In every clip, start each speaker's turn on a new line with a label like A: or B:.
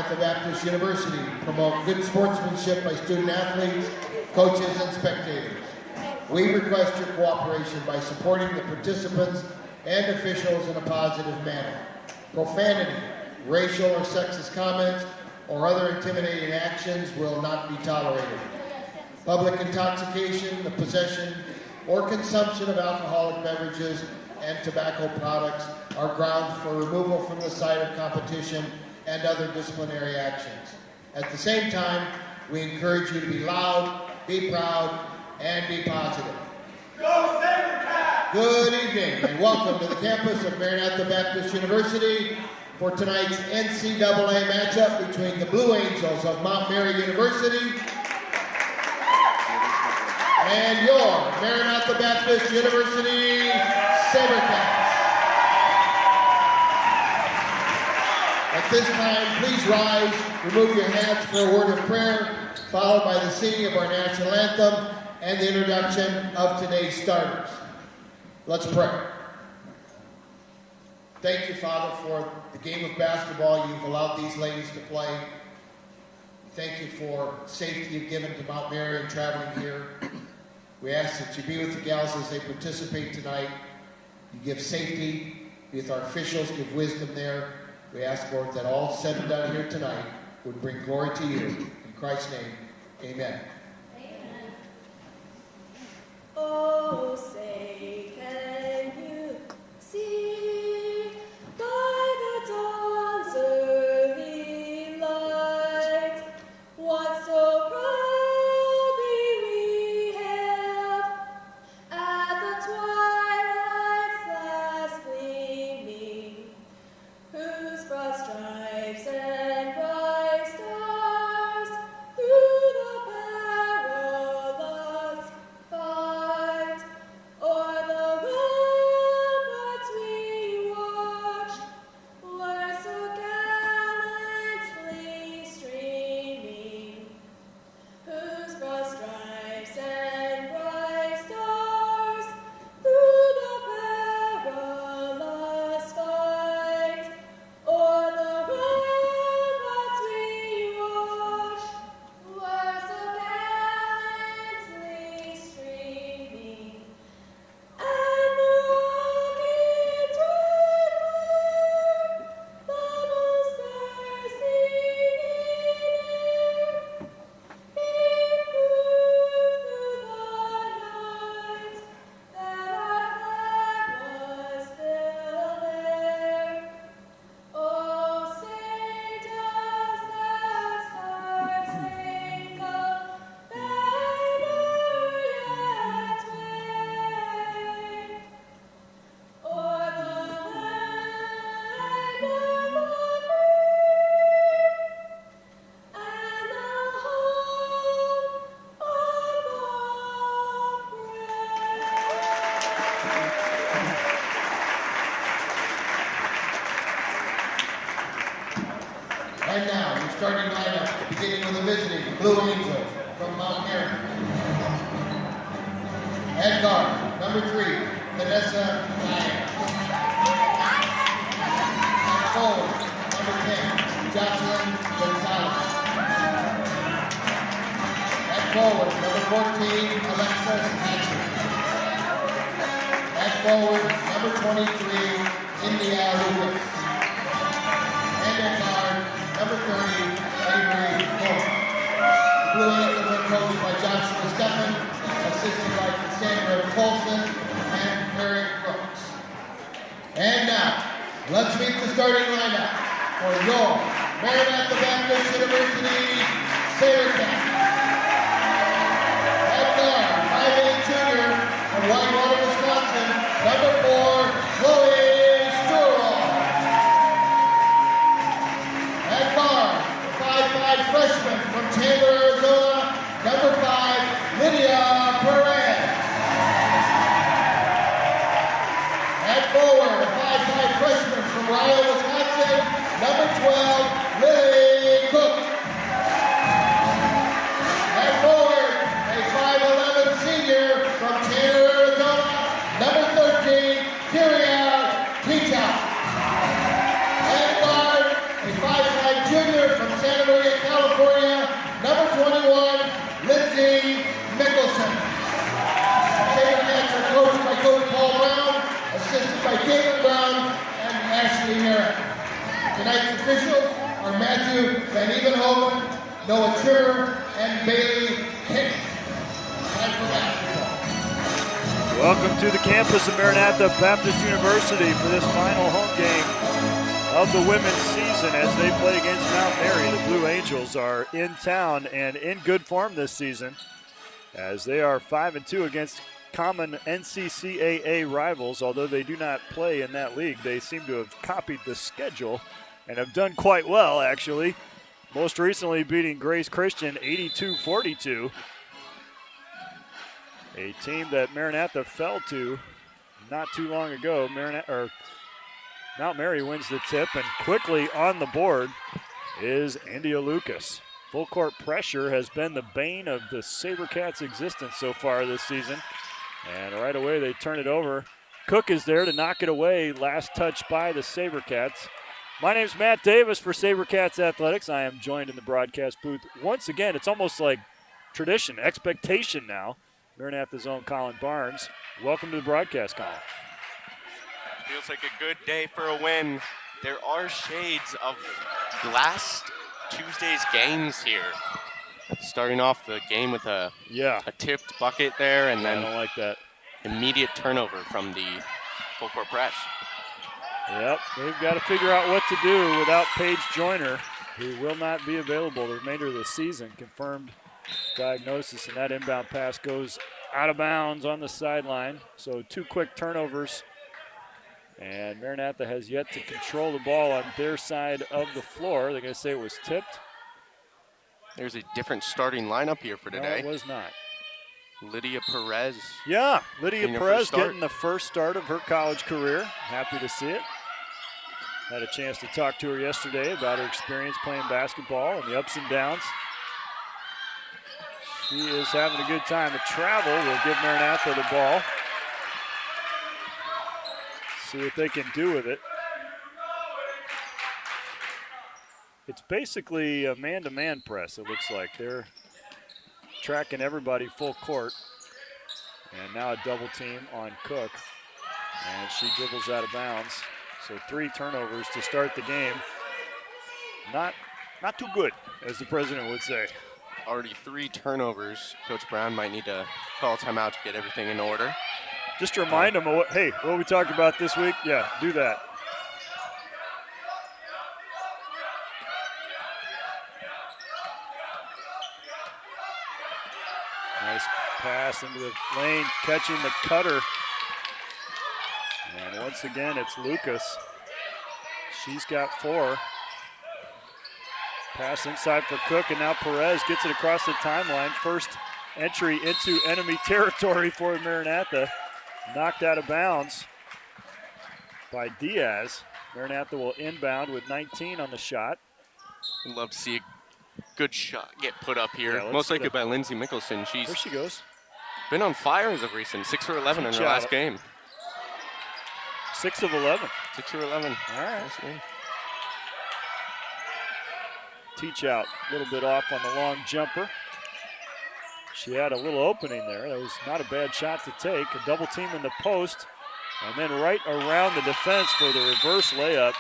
A: Maranatha Baptist University promote good sportsmanship by student athletes, coaches, and spectators. We request your cooperation by supporting the participants and officials in a positive manner. Profanity, racial or sexist comments, or other intimidating actions will not be tolerated. Public intoxication, the possession or consumption of alcoholic beverages and tobacco products are grounds for removal from the site of competition and other disciplinary actions. At the same time, we encourage you to be loud, be proud, and be positive.
B: Go Sabercats!
A: Good evening and welcome to the campus of Maranatha Baptist University for tonight's NCAA matchup between the Blue Angels of Mount Mary University and your Maranatha Baptist University Sabercats. At this time, please rise, remove your hats for a word of prayer, followed by the singing of our national anthem and the introduction of today's starters. Let's pray. Thank you, Father, for the game of basketball you've allowed these ladies to play. Thank you for safety you've given to Mount Mary and traveling here. We ask that you be with the gals as they participate tonight. You give safety, be with our officials, give wisdom there. We ask, Lord, that all said and done here tonight would bring glory to you. In Christ's name, amen.
C: Amen. Oh, say, can you see by the dawn's early light what so proudly we hailed at the twilight's last gleaming, whose broad stripes and bright stars through the perilous fight o'er the ramparts we watched were so gallantly streaming, whose broad stripes and bright stars through the perilous fight o'er the ramparts we watched were so gallantly streaming, and the rockets red were bubbles bursting in air. It proved through the night that our flag was still there. Oh, say does that star-spangled banner yet wave o'er the land of the free and the home of the
A: And now, your starting lineup, beginning with the visiting Blue Angels from Mount Mary. At guard, number 3, Vanessa Diane. At forward, number 10, Jocelyn Gonzalez. At forward, number 14, Alexis Hatcher. At forward, number 23, India Lucas. And at guard, number 30, Avery Moore. The Blue Angels are coached by Joshua Steffen, assisted by Cassandra Colson and Eric Brooks. And now, let's meet the starting lineup for your Maranatha Baptist University Sabercats. At guard, 5'8" junior from Whitewater, Wisconsin, number 4, Chloe Sturl. At guard, 5'5" freshman from Chandler, Arizona, number 5, Lydia Perez. At forward, a 5'5" freshman from Ryle, Wisconsin, number 12, Lily Cook. At forward, a 5'11" senior from Chandler, Arizona, number 13, Kyria Ticha. At guard, a 5'5" junior from Caitlin Brown and Ashley Merritt. Tonight's officials are Matthew Van Evenhoven, Noah Trimmer, and Bailey Kenny. Time for basketball.
D: Welcome to the campus of Maranatha Baptist University for this final home game of the women's season as they play against Mount Mary. The Blue Angels are in town and in good form this season as they are 5-2 against common NCCAA rivals. Although they do not play in that league, they seem to have copied the schedule and have done quite well, actually. Most recently beating Grace Christian 82-42. A team that Maranatha fell to not too long ago. Mount Mary wins the tip, and quickly on the board is India Lucas. Full court pressure has been the bane of the SaberCats' existence so far this season. And right away they turn it over. Cook is there to knock it away. Last touch by the SaberCats. My name's Matt Davis for SaberCats Athletics. I am joined in the broadcast booth once again. It's almost like tradition, expectation now. Maranatha's own Colin Barnes. Welcome to the broadcast, Colin.
E: Feels like a good day for a win. There are shades of last Tuesday's games here. Starting off the game with a tipped bucket there, and then
D: I don't like that.
E: Immediate turnover from the full court press.
D: Yep, they've got to figure out what to do without Paige Joyner, who will not be available the remainder of the season. Confirmed diagnosis, and that inbound pass goes out of bounds on the sideline. So 2 quick turnovers, and Maranatha has yet to control the ball on their side of the floor. They're going to say it was tipped.
E: There's a different starting lineup here for today.
D: No, it was not.
E: Lydia Perez.
D: Yeah, Lydia Perez getting the first start of her college career. Happy to see it. Had a chance to talk to her yesterday about her experience playing basketball and the ups and downs. She is having a good time. The travel will give Maranatha the ball. See what they can do with it. It's basically a man-to-man press, it looks like. They're tracking everybody full court. And now a double team on Cook. And she dribbles out of bounds. So 3 turnovers to start the game. Not too good, as the president would say.
E: Already 3 turnovers. Coach Brown might need to call a timeout to get everything in order.
D: Just to remind them of what we talked about this week. Yeah, do that. Nice pass into the lane, catching the cutter. And once again, it's Lucas. She's got 4. Pass inside for Cook, and now Perez gets it across the timeline. First entry into enemy territory for Maranatha. Knocked out of bounds by Diaz. Maranatha will inbound with 19 on the shot.
E: I'd love to see a good shot get put up here.
D: Yeah,
E: most likely by Lindsay Mickelson. She's
D: there she goes.
E: Been on fire as of recent. 6 for 11 in her last game.
D: 6 of 11.
E: 6 for 11.
D: All right.
E: Last game.
D: Teach out a little bit off on the long jumper. She had a little opening there. That was not a bad shot to take. A double team in the post, and then right around the defense for the reverse layup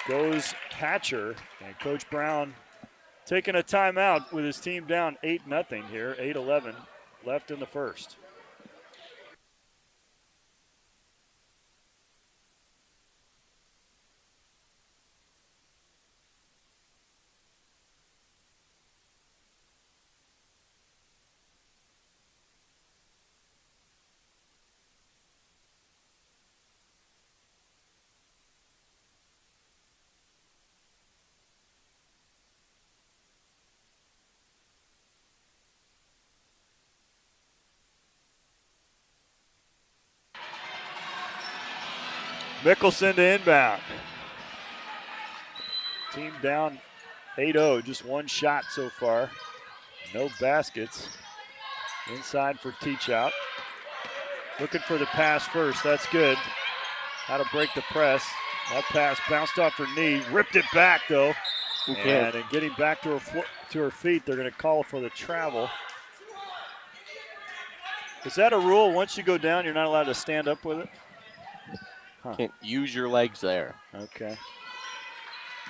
D: goes Hatcher. And Coach Brown taking a timeout with his team down 8-0 here, 8-11 left in the first. Mickelson to inbound. Team down 8-0, just 1 shot so far. No baskets. Inside for teach out. Looking for the pass first, that's good. How to break the press. That pass bounced off her knee, ripped it back though. And in getting back to her feet, they're gonna call for the travel. Is that a rule? Once you go down, you're not allowed to stand up with it?
E: Can't use your legs there.
D: Okay.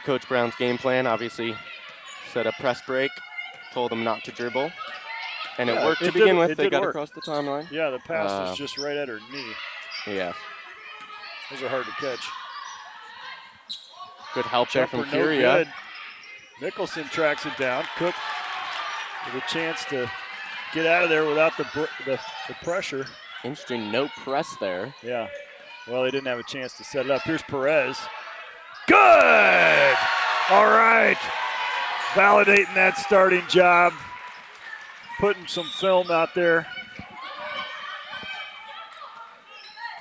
E: Coach Brown's game plan, obviously, set a press break, told them not to dribble. And it worked to begin with. They got across the timeline.
D: Yeah, the pass was just right at her knee.
E: Yes.
D: Those are hard to catch.
E: Good help there from
D: No
E: Curia.
D: good. Mickelson tracks it down. Cook with a chance to get out of there without the pressure.
E: Interesting, no press there.
D: Yeah. Well, they didn't have a chance to set it up. Here's Perez. Good! All right. Validating that starting job. Putting some film out there.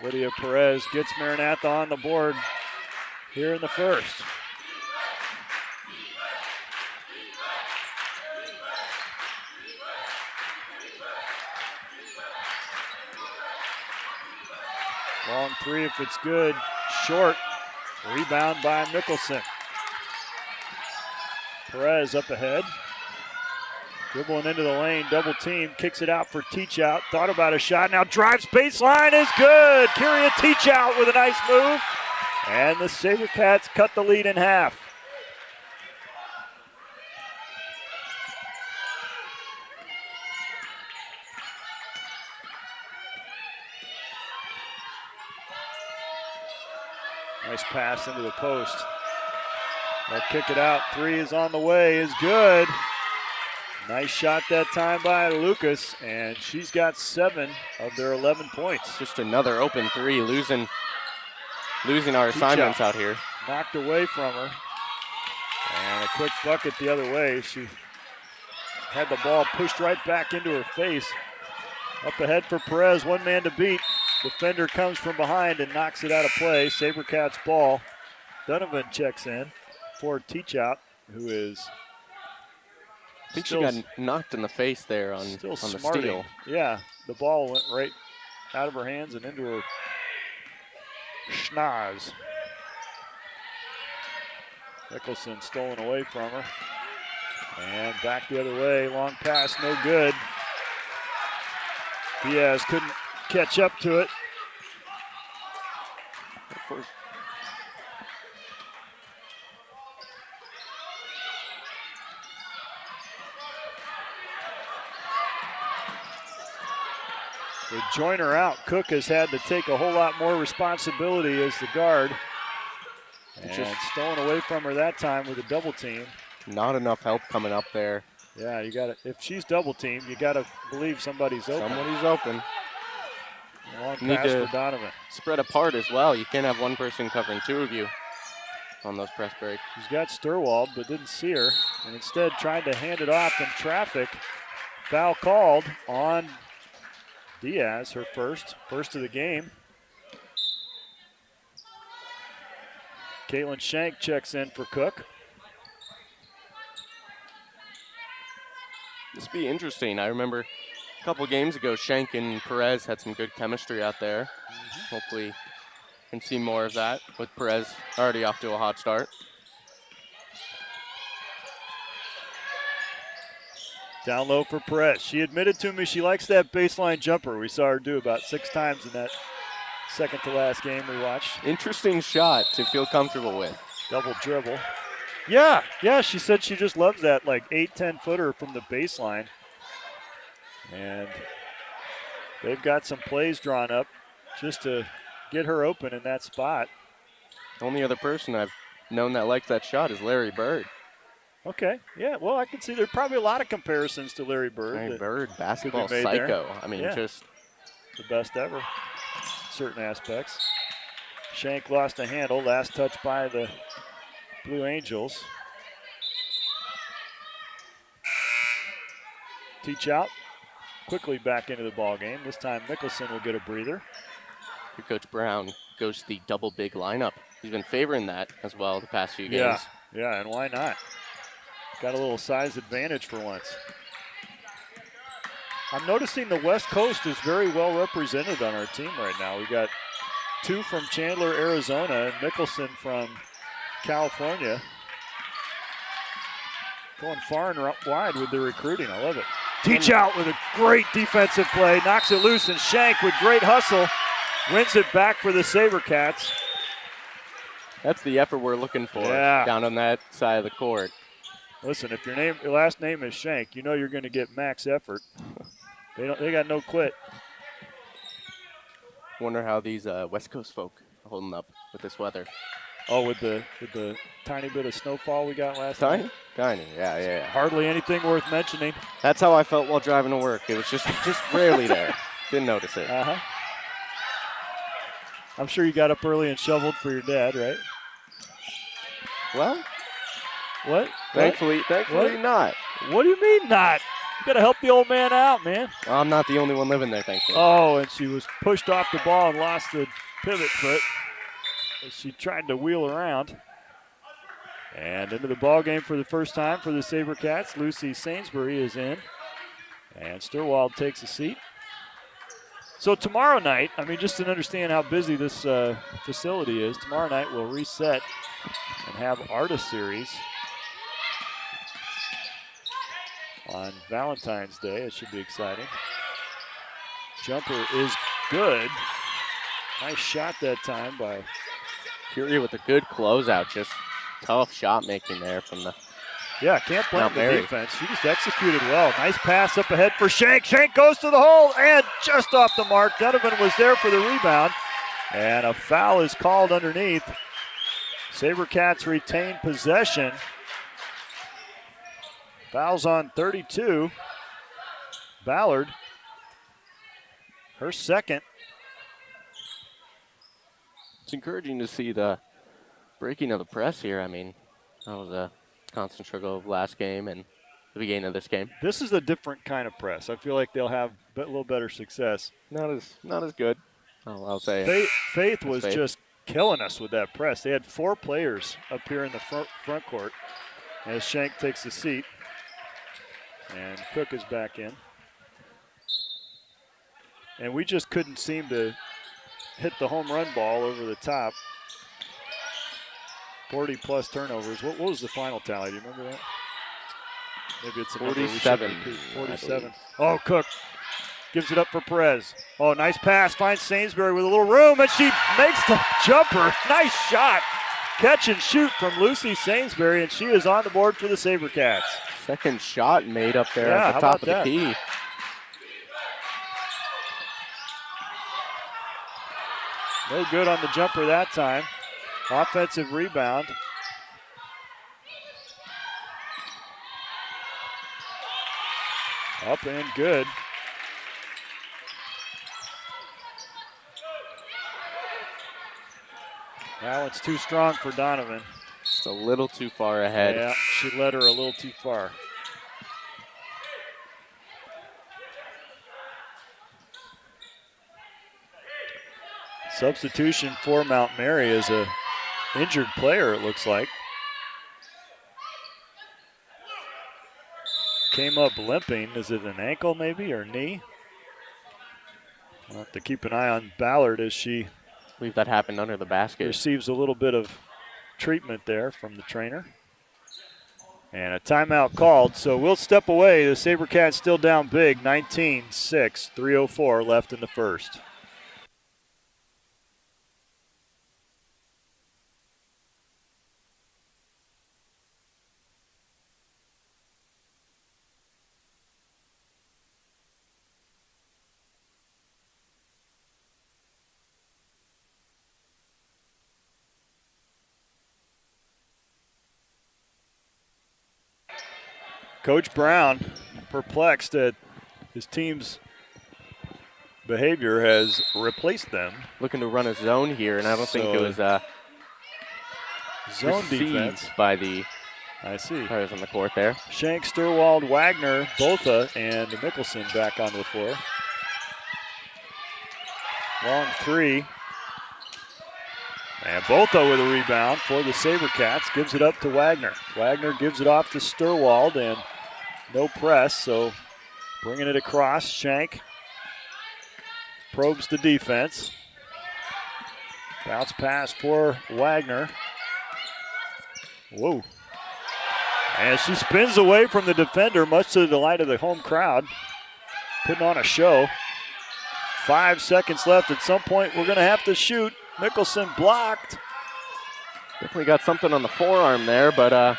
D: Lydia Perez gets Maranatha on the board here in the first. Long three if it's good. Short. Rebound by Mickelson. Perez up ahead. Dribbling into the lane, double team, kicks it out for Teach Out. Thought about a shot, now drives baseline is good. Curia Teach Out with a nice move. And the SaberCats cut the lead in half. Nice pass into the post. They'll kick it out. Three is on the way, is good. Nice shot that time by Lucas, and she's got 7 of their 11 points.
E: Just another open three, losing our assignments out here.
D: Knocked away from her. And a quick bucket the other way. She had the ball pushed right back into her face. Up ahead for Perez, one man to beat. Defender comes from behind and knocks it out of play. SaberCats ball. Donovan checks in for Teach Out, who is
E: I think she got knocked in the face there on the steal.
D: Yeah, the ball went right out of her hands and into her schnoz. Mickelson stolen away from her. And back the other way, long pass, no good. Diaz couldn't catch up to it. They join her out. Cook has had to take a whole lot more responsibility as the guard. And just stolen away from her that time with a double team.
E: Not enough help coming up there.
D: Yeah, you got to. If she's double teamed, you got to believe somebody's open.
E: Somebody's open.
D: Long pass for Donovan.
E: Spread apart as well. You can't have one person covering 2 of you on those press breaks.
D: She's got Sturwald, but didn't see her, and instead tried to hand it off in traffic. Foul called on Diaz, her first of the game. Caitlin Shank checks in for Cook.
E: This will be interesting. I remember a couple games ago, Shank and Perez had some good chemistry out there. Hopefully can see more of that with Perez already off to a hot start.
D: Down low for Perez. She admitted to me she likes that baseline jumper we saw her do about 6 times in that second to last game we watched.
E: Interesting shot to feel comfortable with.
D: Double dribble. Yeah, she said she just loves that like 8-10 footer from the baseline. And they've got some plays drawn up just to get her open in that spot.
E: The only other person I've known that likes that shot is Larry Bird.
D: Okay, yeah, well, I can see there's probably a lot of comparisons to Larry Bird.
E: Larry Bird, basketball psycho.
D: There.
E: I mean, just
D: the best ever, certain aspects. Shank lost a handle, last touch by the Blue Angels. Teach Out, quickly back into the ball game. This time Mickelson will get a breather.
E: Coach Brown goes to the double big lineup. He's been favoring that as well the past few games.
D: Yeah, and why not? Got a little size advantage for once. I'm noticing the West Coast is very well represented on our team right now. We got 2 from Chandler, Arizona, and Mickelson from California. Going far and wide with the recruiting. I love it. Teach Out with a great defensive play. Knocks it loose, and Shank with great hustle wins it back for the SaberCats.
E: That's the effort we're looking for down on that side of the court.
D: Listen, if your last name is Shank, you know you're going to get max effort. They got no quit.
E: Wonder how these West Coast folk are holding up with this weather.
D: Oh, with the tiny bit of snowfall we got last night?
E: Tiny, yeah.
D: Hardly anything worth mentioning.
E: That's how I felt while driving to work. It was just rarely there. Didn't notice it.
D: Uh-huh. I'm sure you got up early and shoveled for your dad, right?
E: Well,
D: what?
E: Thankfully not.
D: What do you mean not? You got to help the old man out, man.
E: I'm not the only one living there, thankfully.
D: Oh, and she was pushed off the ball and lost the pivot foot as she tried to wheel around. And into the ball game for the first time for the SaberCats. Lucy Sainsbury is in, and Sturwald takes a seat. So tomorrow night, just to understand how busy this facility is, tomorrow night we'll reset and have Artist Series on Valentine's Day. It should be exciting. Jumper is good. Nice shot that time by
E: Curie with a good closeout. Just tough shot making there from the
D: can't blame the defense. She just executed well. Nice pass up ahead for Shank. Shank goes to the hole and just off the mark. Donovan was there for the rebound. And a foul is called underneath. SaberCats retain possession. Fouls on 32. Ballard, her second.
E: It's encouraging to see the breaking of the press here. That was a constant struggle of last game and the beginning of this game.
D: This is a different kind of press. I feel like they'll have a little better success.
E: Not as good. I'll say.
D: Faith was just killing us with that press. They had 4 players up here in the front court as Shank takes a seat. And Cook is back in. And we just couldn't seem to hit the home run ball over the top. 40-plus turnovers. What was the final tally? Do you remember that? Maybe it's
E: 47.
D: 47. Oh, Cook gives it up for Perez. Oh, nice pass. Finds Sainsbury with a little room, and she makes the jumper. Nice shot. Catch and shoot from Lucy Sainsbury, and she is on the board for the SaberCats.
E: Second shot made up there at the top of the key.
D: No good on the jumper that time. Offensive rebound. Up and good. Now it's too strong for Donovan.
E: Just a little too far ahead.
D: Yeah, she led her a little too far. Substitution for Mount Mary is a injured player, it looks like. Came up limping. Is it an ankle maybe or knee? We'll have to keep an eye on Ballard as she,
E: I believe that happened under the basket.
D: Receives a little bit of treatment there from the trainer. And a timeout called, so we'll step away. The SaberCats still down big, 19-6, 3:04 left in the first. Coach Brown, perplexed at his team's behavior, has replaced them.
E: Looking to run a zone here, and I don't think it was
D: zone defense
E: by the players on the court there.
D: Shank, Sturwald, Wagner, Botha, and Mickelson back onto the floor. Long three. And Botha with a rebound for the SaberCats. Gives it up to Wagner. Wagner gives it off to Sturwald, and no press, so bringing it across. Shank probes the defense. Bounce pass for Wagner. Whoa. And she spins away from the defender, much to the delight of the home crowd. Putting on a show. 5 seconds left. At some point, we're going to have to shoot. Mickelson blocked.
F: Definitely got something on the forearm there, but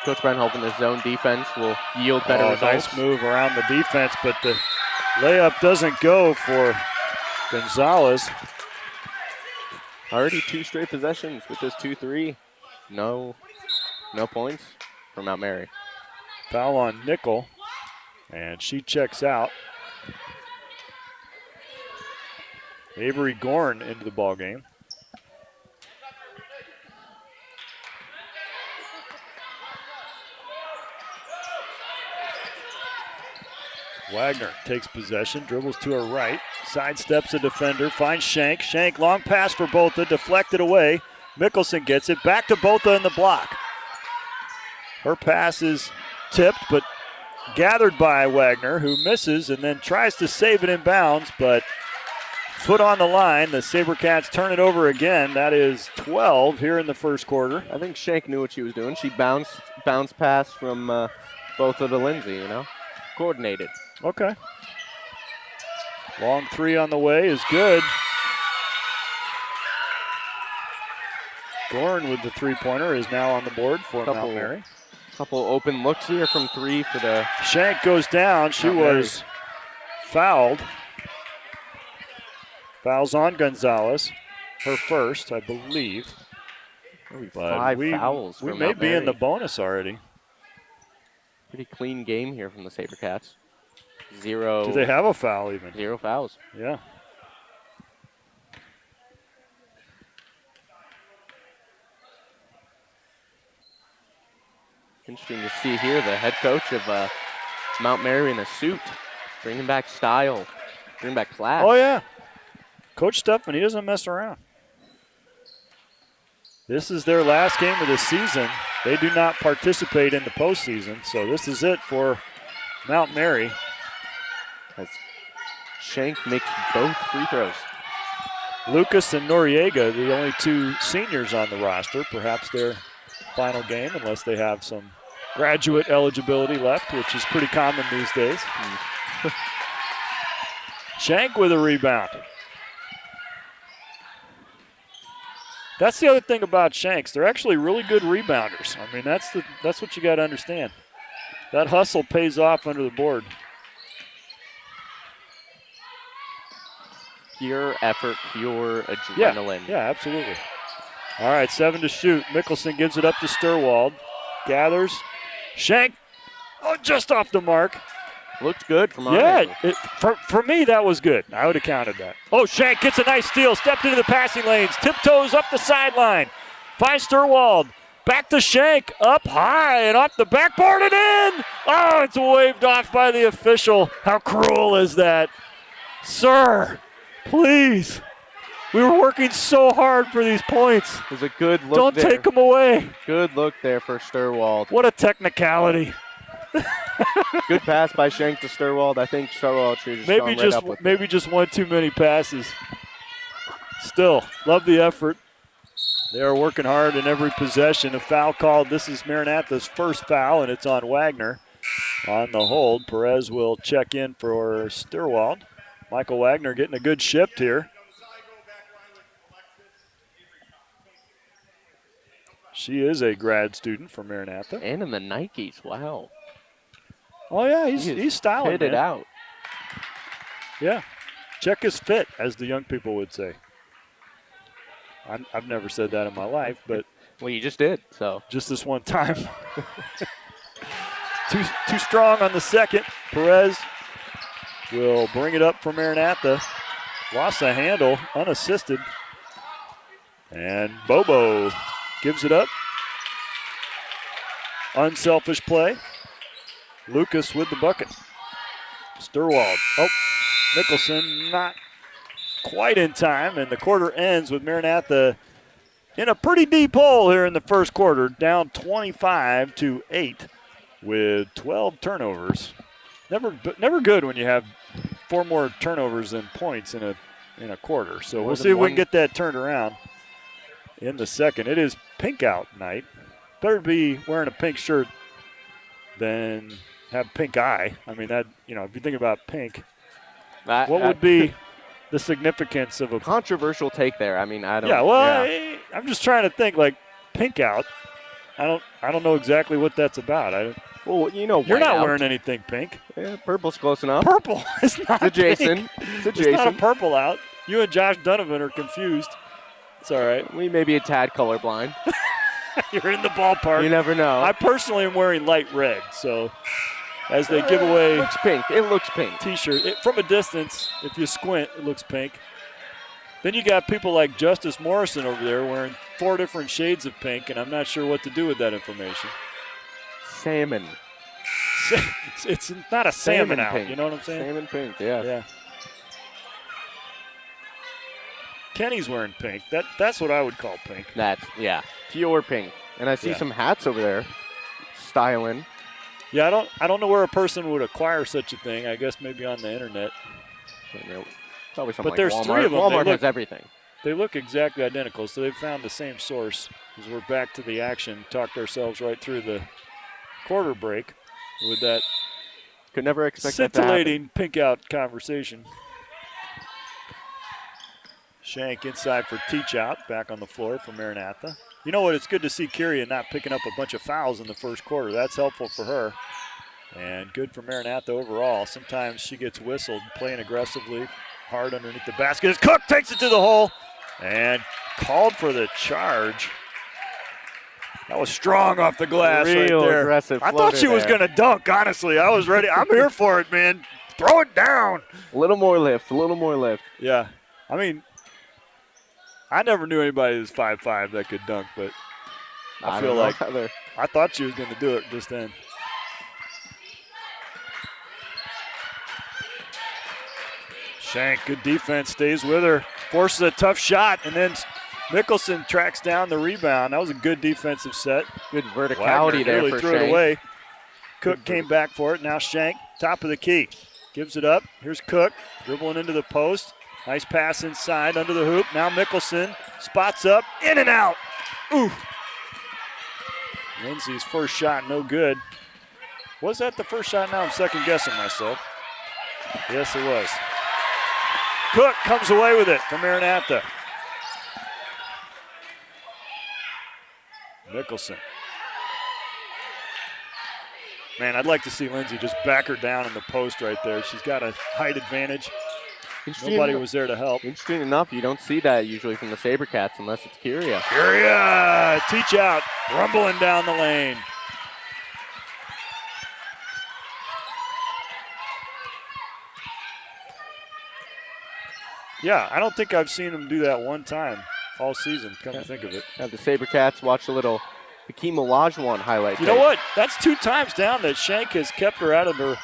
F: Coach Brown hoping the zone defense will yield better results.
D: Nice move around the defense, but the layup doesn't go for Gonzalez.
F: Already 2 straight possessions with this 2-3. No points for Mount Mary.
D: Foul on Nickel, and she checks out. Avery Gorn into the ball game. Wagner takes possession, dribbles to her right, sidesteps a defender, finds Shank. Shank, long pass for Botha, deflected away. Mickelson gets it, back to Botha in the block. Her pass is tipped, but gathered by Wagner, who misses and then tries to save it in bounds, but foot on the line. The SaberCats turn it over again. That is 12 here in the first quarter.
F: I think Shank knew what she was doing. She bounced pass from Botha to Lindsay, you know, coordinated.
D: Okay. Long 3 on the way is good. Gorn with the 3-pointer is now on the board for Mount Mary.
F: Couple open looks here from 3 for the...
D: Shank goes down. She was fouled. Fouls on Gonzalez. Her first, I believe.
F: 5 fouls.
D: We may be in the bonus already.
F: Pretty clean game here from the SaberCats. 0.
D: Do they have a foul even?
F: 0 fouls.
D: Yeah.
F: Interesting to see here the head coach of Mount Mary in a suit, bringing back style, bringing back class.
D: Oh, yeah. Coach Stephan, he doesn't mess around. This is their last game of the season. They do not participate in the postseason, so this is it for Mount Mary.
F: As Shank makes both free throws.
D: Lucas and Noriega, the only 2 seniors on the roster, perhaps their final game, unless they have some graduate eligibility left, which is pretty common these days. Shank with a rebound. That's the other thing about Shanks. They're actually really good rebounders. I mean, that's what you got to understand. That hustle pays off under the board.
F: Pure effort, pure adrenaline.
D: Yeah, absolutely. All right, 7 to shoot. Mickelson gives it up to Sturwald. Gathers. Shank, just off the mark.
F: Looked good from our
D: Yeah, for me, that was good. I would have counted that. Oh, Shank gets a nice steal. Stepped into the passing lanes. Tiptoes up the sideline. Finds Sturwald. Back to Shank. Up high and off the backboard and in. Oh, it's waved off by the official. How cruel is that? Sir, please. We were working so hard for these points.
F: It was a good look.
D: Don't take them away.
F: Good look there for Sturwald.
D: What a technicality.
F: Good pass by Shank to Sturwald. I think Sturwald should have
D: maybe just one too many passes. Still, love the effort. They are working hard in every possession. A foul called. This is Maranatha's first foul, and it's on Wagner. On the hold, Perez will check in for Sturwald. Michael Wagner getting a good shift here. She is a grad student from Maranatha.
F: And in the Nikes, wow.
D: Oh, yeah, he's styling,
F: Fit it out.
D: Yeah. Check his fit, as the young people would say. I've never said that in my life, but...
F: Well, you just did, so...
D: Just this one time. Too strong on the second. Perez will bring it up for Maranatha. Lost the handle, unassisted. And Bobo gives it up. Unselfish play. Lucas with the bucket. Sturwald. Oh, Mickelson not quite in time, and the quarter ends with Maranatha in a pretty deep hole here in the first quarter, down 25-8 with 12 turnovers. Never good when you have 4 more turnovers than points in a quarter. So we'll see if we can get that turned around in the second. It is pink out night. Better be wearing a pink shirt than have pink eye. I mean, that, if you think about pink, what would be the significance of a
F: controversial take there. I mean, I don't.
D: Yeah, well, I'm just trying to think like pink out. I don't know exactly what that's about.
F: Well, you know,
D: you're not
F: out.
D: wearing anything pink.
F: Yeah, purple's close enough.
D: Purple is not.
F: It's adjacent.
D: Pink.
F: It's adjacent.
D: It's not a purple out. You and Josh Donovan are confused. It's all right.
F: We may be a tad colorblind.
D: You're in the ballpark.
F: You never know.
D: I personally am wearing light red, so as they give away.
F: It looks pink. It looks pink.
D: T-shirt. From a distance, if you squint, it looks pink. Then you got people like Justice Morrison over there wearing 4 different shades of pink, and I'm not sure what to do with that information.
F: Salmon.
D: It's not a salmon out,
F: pink.
D: You know what I'm saying?
F: Salmon pink, yeah.
D: Yeah. Kenny's wearing pink. That's what I would call pink.
F: Yeah, pure pink. And I see some hats over there, styling.
D: Yeah, I don't know where a person would acquire such a thing. I guess maybe on the internet.
F: Probably something
D: but there's
F: Walmart.
D: 3 of them.
F: Walmart has everything.
D: They look exactly identical, so they've found the same source. As we're back to the action, talked ourselves right through the quarter break with that
F: could never expect that to
D: scintillating pink out conversation. Shank inside for teach out, back on the floor for Maranatha. You know what? It's good to see Kyria not picking up a bunch of fouls in the first quarter. That's helpful for her. And good for Maranatha overall. Sometimes she gets whistled, playing aggressively, hard underneath the basket. As Cook takes it to the hole and called for the charge. That was strong off the glass right there.
F: Aggressive
D: I thought she was going to dunk, honestly. I was ready. I'm here for it, man. Throw it down.
F: A little more lift, a little more lift.
D: Yeah. I mean, I never knew anybody who was 5'5" that could dunk, but I feel like I thought she was going to do it just then. Shank, good defense, stays with her, forces a tough shot, and then Mickelson tracks down the rebound. That was a good defensive set.
F: Good verticality there for
D: threw
F: Shank.
D: it away. Cook came back for it. Now Shank, top of the key, gives it up. Here's Cook, dribbling into the post. Nice pass inside under the hoop. Now Mickelson spots up, in and out. Ooh. Lindsay's first shot, no good. Was that the first shot? Now I'm second guessing myself. Yes, it was. Cook comes away with it from Maranatha. Mickelson. Man, I'd like to see Lindsay just back her down in the post right there. She's got a height advantage. Nobody was there to help.
F: Interesting enough, you don't see that usually from the SaberCats unless it's Kyria.
D: Kyria, teach out, rumbling down the lane. Yeah, I don't think I've seen him do that one time all season, come to think of it.
F: Have the SaberCats watch a little Hakeem Olajuwon highlight.
D: You know what? That's 2 times down that Shank has kept her out of her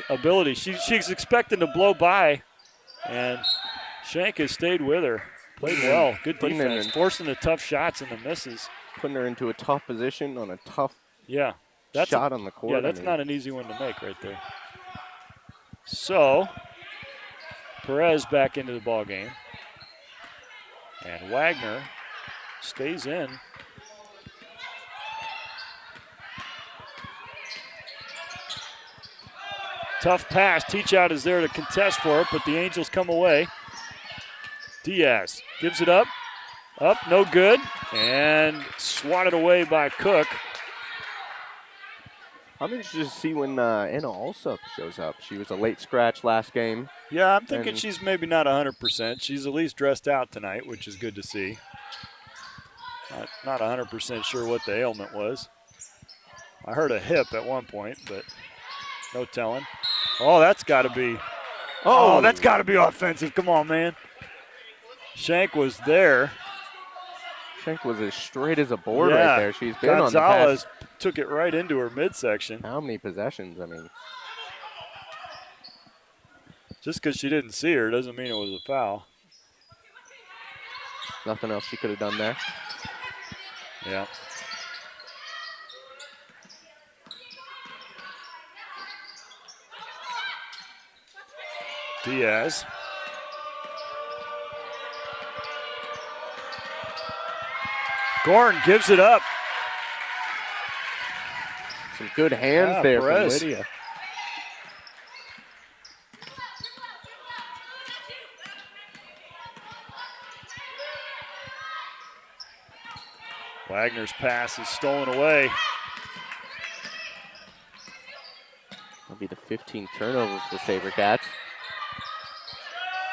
D: ability. She's expecting to blow by, and Shank has stayed with her. Played well. Good defense. Forcing the tough shots and the misses.
F: Putting her into a tough position on a tough
D: shot
F: on the court.
D: Yeah, that's not an easy one to make right there. So, Perez back into the ball game. And Wagner stays in. Tough pass. Teach out is there to contest for it, but the Angels come away. Diaz gives it up. Up, no good. And swatted away by Cook.
F: I'm interested to see when Anna Alsop shows up. She was a late scratch last game.
D: Yeah, I'm thinking she's maybe not 100%. She's at least dressed out tonight, which is good to see. Not 100% sure what the ailment was. I heard a hip at one point, but no telling. Oh, that's got to be. Oh, that's got to be offensive. Come on, man. Shank was there.
F: Shank was as straight as a board right there. She's been on the
D: Gonzalez took it right into her midsection.
F: How many possessions? I mean,
D: just because she didn't see her doesn't mean it was a foul.
F: Nothing else she could have done there.
D: Yeah. Diaz. Gorn gives it up.
F: Some good hands there
D: Perez.
F: from Lydia.
D: Wagner's pass is stolen away.
F: That'll be the 15th turnover for the SaberCats.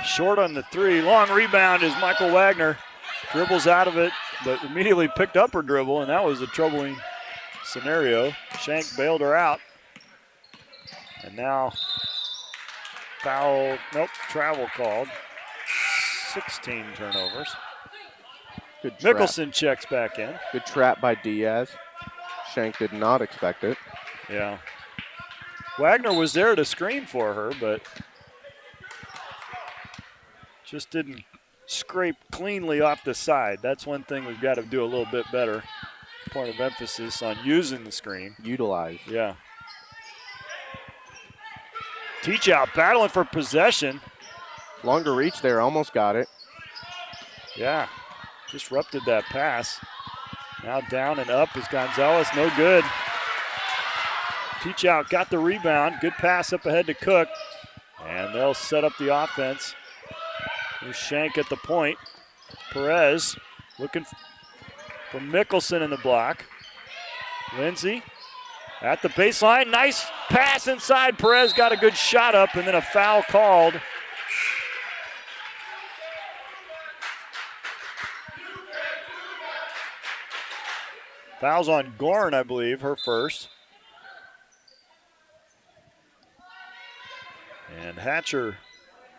D: Short on the three. Long rebound is Michael Wagner. Dribbles out of it, but immediately picked up her dribble, and that was a troubling scenario. Shank bailed her out. And now foul, nope, travel called. 16 turnovers.
F: Good trap.
D: Mickelson checks back in.
F: Good trap by Diaz. Shank did not expect it.
D: Yeah. Wagner was there to screen for her, but just didn't scrape cleanly off the side. That's one thing we've got to do a little bit better. Point of emphasis on using the screen.
F: Utilize.
D: Yeah. Teach out, battling for possession.
F: Longer reach there, almost got it.
D: Yeah, disrupted that pass. Now down and up is Gonzalez, no good. Teach out, got the rebound. Good pass up ahead to Cook. And they'll set up the offense. Here's Shank at the point. Perez looking for Mickelson in the block. Lindsay at the baseline. Nice pass inside. Perez got a good shot up, and then a foul called. Foul's on Gorn, I believe, her first. And Hatcher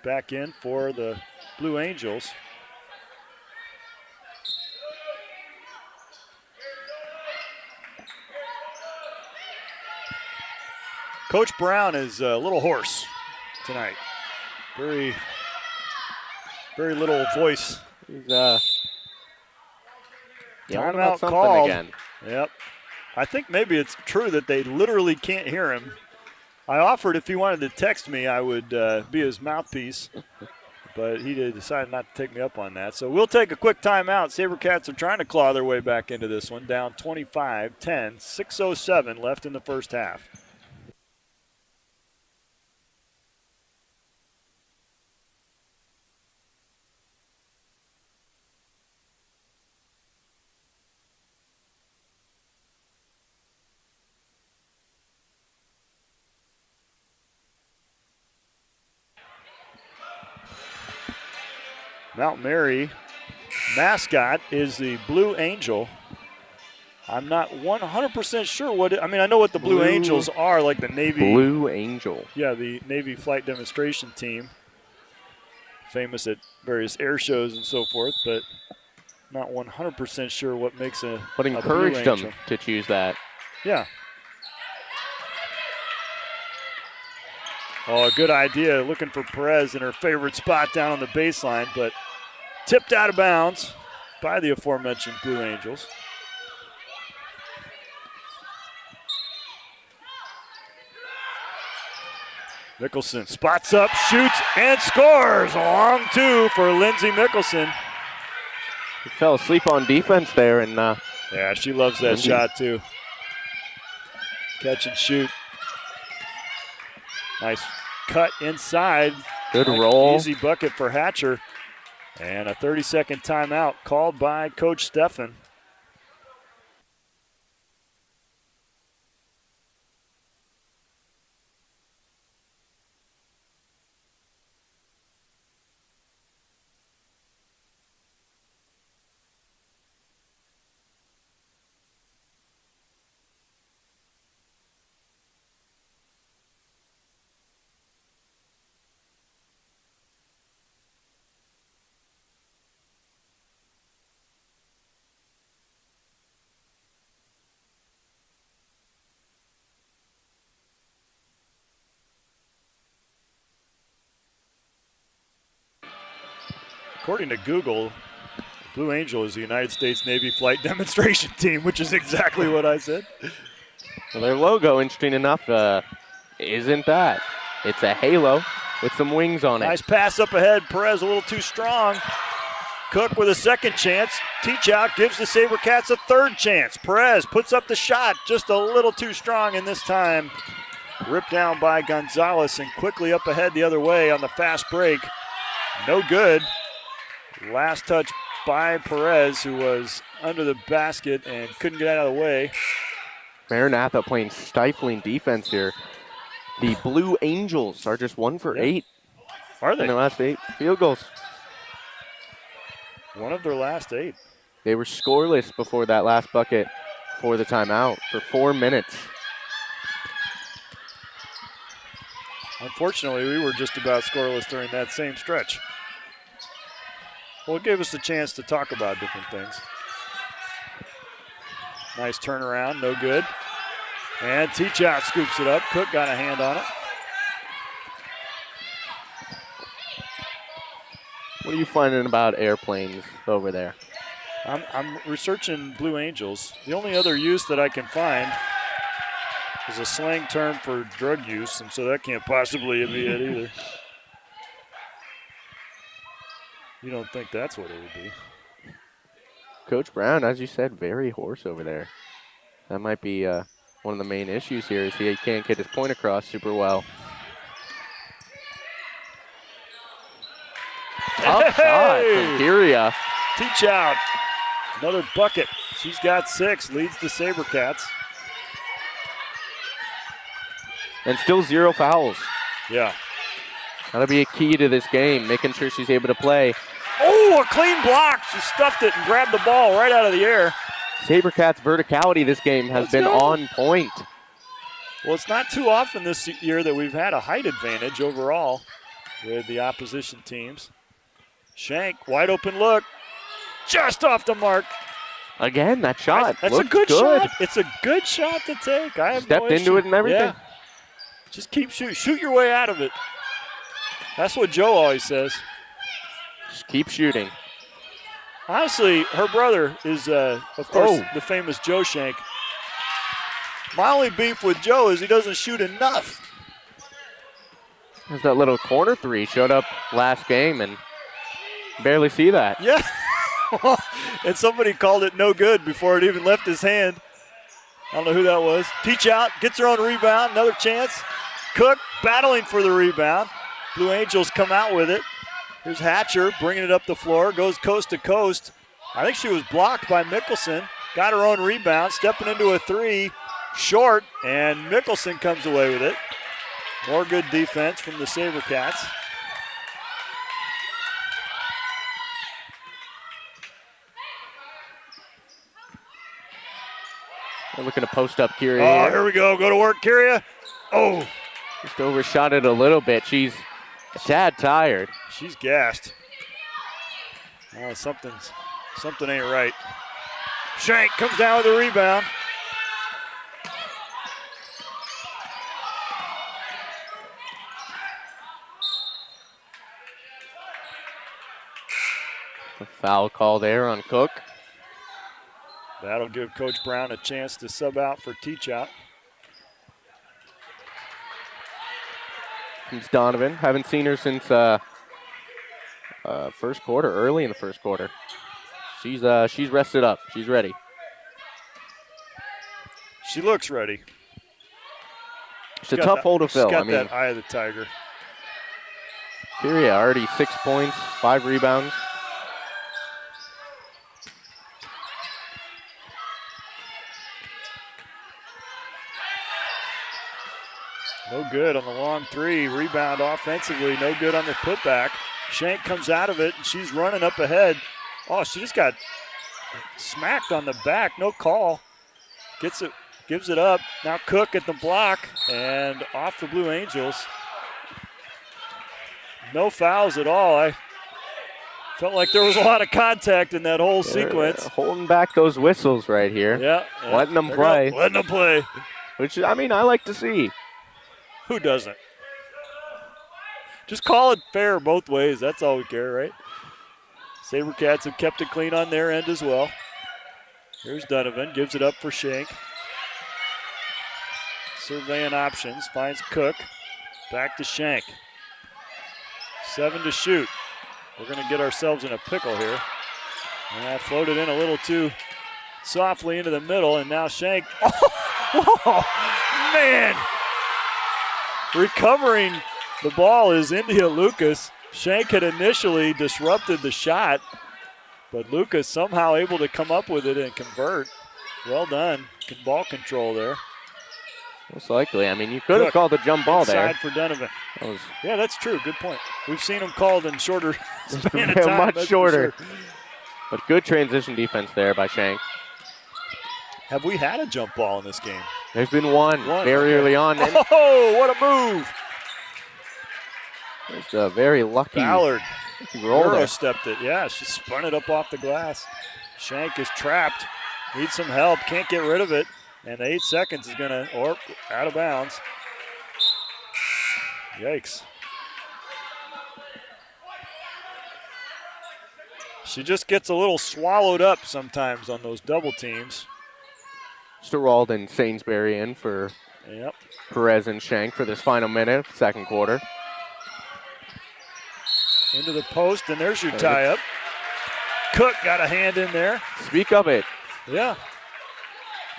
D: back in for the Blue Angels. Coach Brown is a little hoarse tonight. Very little voice.
F: He's yelling about
D: Timeout
F: something
D: called.
F: again.
D: Yep. I think maybe it's true that they literally can't hear him. I offered if he wanted to text me, I would be his mouthpiece, but he decided not to take me up on that. So we'll take a quick timeout. SaberCats are trying to claw their way back into this one, down 25-10, 6:07 left in the first half. Mount Mary mascot is the Blue Angel. I'm not 100% sure what it, I mean, I know what the Blue Angels are, like the Navy.
F: Blue Angel.
D: Yeah, the Navy flight demonstration team. Famous at various air shows and so forth, but not 100% sure what makes a
F: But encouraged them to choose that.
D: Yeah. Oh, a good idea. Looking for Perez in her favorite spot down on the baseline, but tipped out of bounds by the aforementioned Blue Angels. Mickelson spots up, shoots, and scores. A long two for Lindsay Mickelson.
F: He fell asleep on defense there, and
D: yeah, she loves that shot too. Catch and shoot. Nice cut inside.
F: Good roll.
D: Easy bucket for Hatcher. And a 30-second timeout called by Coach Steffen. According to Google, Blue Angel is the United States Navy flight demonstration team, which is exactly what I said.
F: Well, their logo, interesting enough, isn't that. It's a halo with some wings on it.
D: Nice pass up ahead. Perez a little too strong. Cook with a second chance. Teach out gives the SaberCats a third chance. Perez puts up the shot just a little too strong, and this time ripped down by Gonzalez and quickly up ahead the other way on the fast break. No good. Last touch by Perez, who was under the basket and couldn't get out of the way.
F: Maranatha playing stifling defense here. The Blue Angels are just 1 for 8
D: Are they?
F: in their last 8 field goals.
D: One of their last 8.
F: They were scoreless before that last bucket for the timeout for 4 minutes.
D: Unfortunately, we were just about scoreless during that same stretch. Well, it gave us a chance to talk about different things. Nice turnaround, no good. And Teachout scoops it up. Cook got a hand on it.
F: What are you finding about airplanes over there?
D: I'm researching Blue Angels. The only other use that I can find is a slang term for drug use, and so that can't possibly be it either. You don't think that's what it would be?
F: Coach Brown, as you said, very hoarse over there. That might be one of the main issues here is he can't get his point across super well. Tough shot from Kyria.
D: Teachout. Another bucket. She's got 6, leads the SaberCats.
F: And still 0 fouls.
D: Yeah.
F: That'll be a key to this game, making sure she's able to play.
D: Oh, a clean block. She stuffed it and grabbed the ball right out of the air.
F: SaberCats' verticality this game has been on point.
D: Well, it's not too often this year that we've had a height advantage overall with the opposition teams. Shank, wide open look. Just off the mark.
F: Again, that shot.
D: That's a good shot. It's a good shot to take. I have
F: Stepped into it and everything.
D: Yeah. Just keep shooting. Shoot your way out of it. That's what Joe always says.
F: Just keep shooting.
D: Honestly, her brother is, of course, the famous Joe Shank. My only beef with Joe is he doesn't shoot enough.
F: There's that little corner 3 showed up last game and barely see that.
D: Yeah. And somebody called it no good before it even left his hand. I don't know who that was. Teachout gets her own rebound. Another chance. Cook battling for the rebound. Blue Angels come out with it. Here's Hatcher bringing it up the floor. Goes coast to coast. I think she was blocked by Mickelson. Got her own rebound. Stepping into a 3. Short. And Mickelson comes away with it. More good defense from the SaberCats.
F: They're looking to post up Kyria.
D: Oh, here we go. Go to work, Kyria. Oh.
F: Just overshot it a little bit. She's a tad tired.
D: She's gassed. Oh, something ain't right. Shank comes down with a rebound.
F: A foul call there on Cook.
D: That'll give Coach Brown a chance to sub out for Teachout.
F: Comes Donovan. Haven't seen her since first quarter, early in the first quarter. She's rested up. She's ready.
D: She looks ready.
F: It's a tough hole to fill.
D: She's got that eye of the tiger.
F: Kyria already 6 points, 5 rebounds.
D: No good on the long 3. Rebound offensively. No good on the putback. Shank comes out of it, and she's running up ahead. Oh, she just got smacked on the back. No call. Gets it, gives it up. Now Cook at the block, and off the Blue Angels. No fouls at all. I felt like there was a lot of contact in that whole sequence.
F: Holding back those whistles right here.
D: Yeah.
F: Letting them play.
D: Letting them play.
F: Which, I mean, I like to see.
D: Who doesn't? Just call it fair both ways. That's all we care, right? SaberCats have kept it clean on their end as well. Here's Donovan. Gives it up for Shank. Surveying options. Finds Cook. Back to Shank. 7 to shoot. We're going to get ourselves in a pickle here. And that floated in a little too softly into the middle, and now Shank. Oh, man! Recovering the ball is India Lucas. Shank had initially disrupted the shot, But Lucas somehow able to come up with it and convert. Well done. Good ball control there.
F: Most likely. I mean, you could have called a jump ball there.
D: Inside for Donovan.
F: That
D: Yeah, that's true. Good point. We've seen them called in shorter span of time.
F: much shorter. Sure. But good transition defense there by Shank.
D: Have we had a jump ball in this game?
F: There's been one very early on.
D: Oh, what a move!
F: It's a very lucky
D: Ballard.
F: Roll there.
D: Stepped it. Yeah, she spun it up off the glass. Shank is trapped. Needs some help. Can't get rid of it. And the 8 seconds is going to, or out of bounds. Yikes. She just gets a little swallowed up sometimes on those double teams.
F: Sterald and Sainsbury in for Perez and Shank for this final minute, second quarter.
D: Into the post, and there's your tie-up. Cook got a hand in there.
F: Speak of it.
D: Yeah.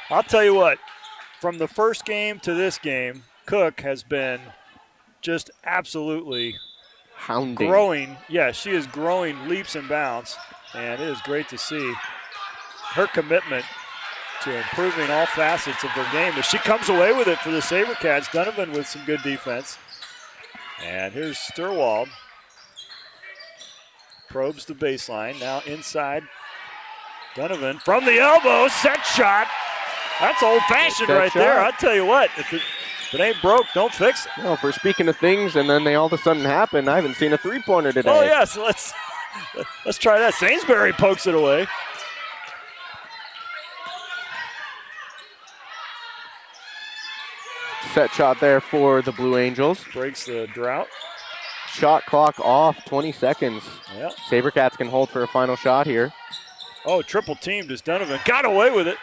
D: I'll tell you what, from the first game to this game, Cook has been just absolutely
F: hounding.
D: Growing. Yeah, she is growing leaps and bounds, and it is great to see her commitment to improving all facets of her game. As she comes away with it for the SaberCats, Donovan with some good defense. And here's Sturwald. Probes the baseline, now inside. Donovan from the elbow, set shot. That's old-fashioned right there. I'll tell you what, if it ain't broke, don't fix it.
F: Well, if we're speaking of things and then they all of a sudden happen, I haven't seen a three-pointer today.
D: Oh, yeah, so let's try that. Sainsbury pokes it away.
F: Set shot there for the Blue Angels.
D: Breaks the drought.
F: Shot clock off, 20 seconds.
D: Yep.
F: SaberCats can hold for a final shot here.
D: Oh, triple teamed as Donovan got away with it.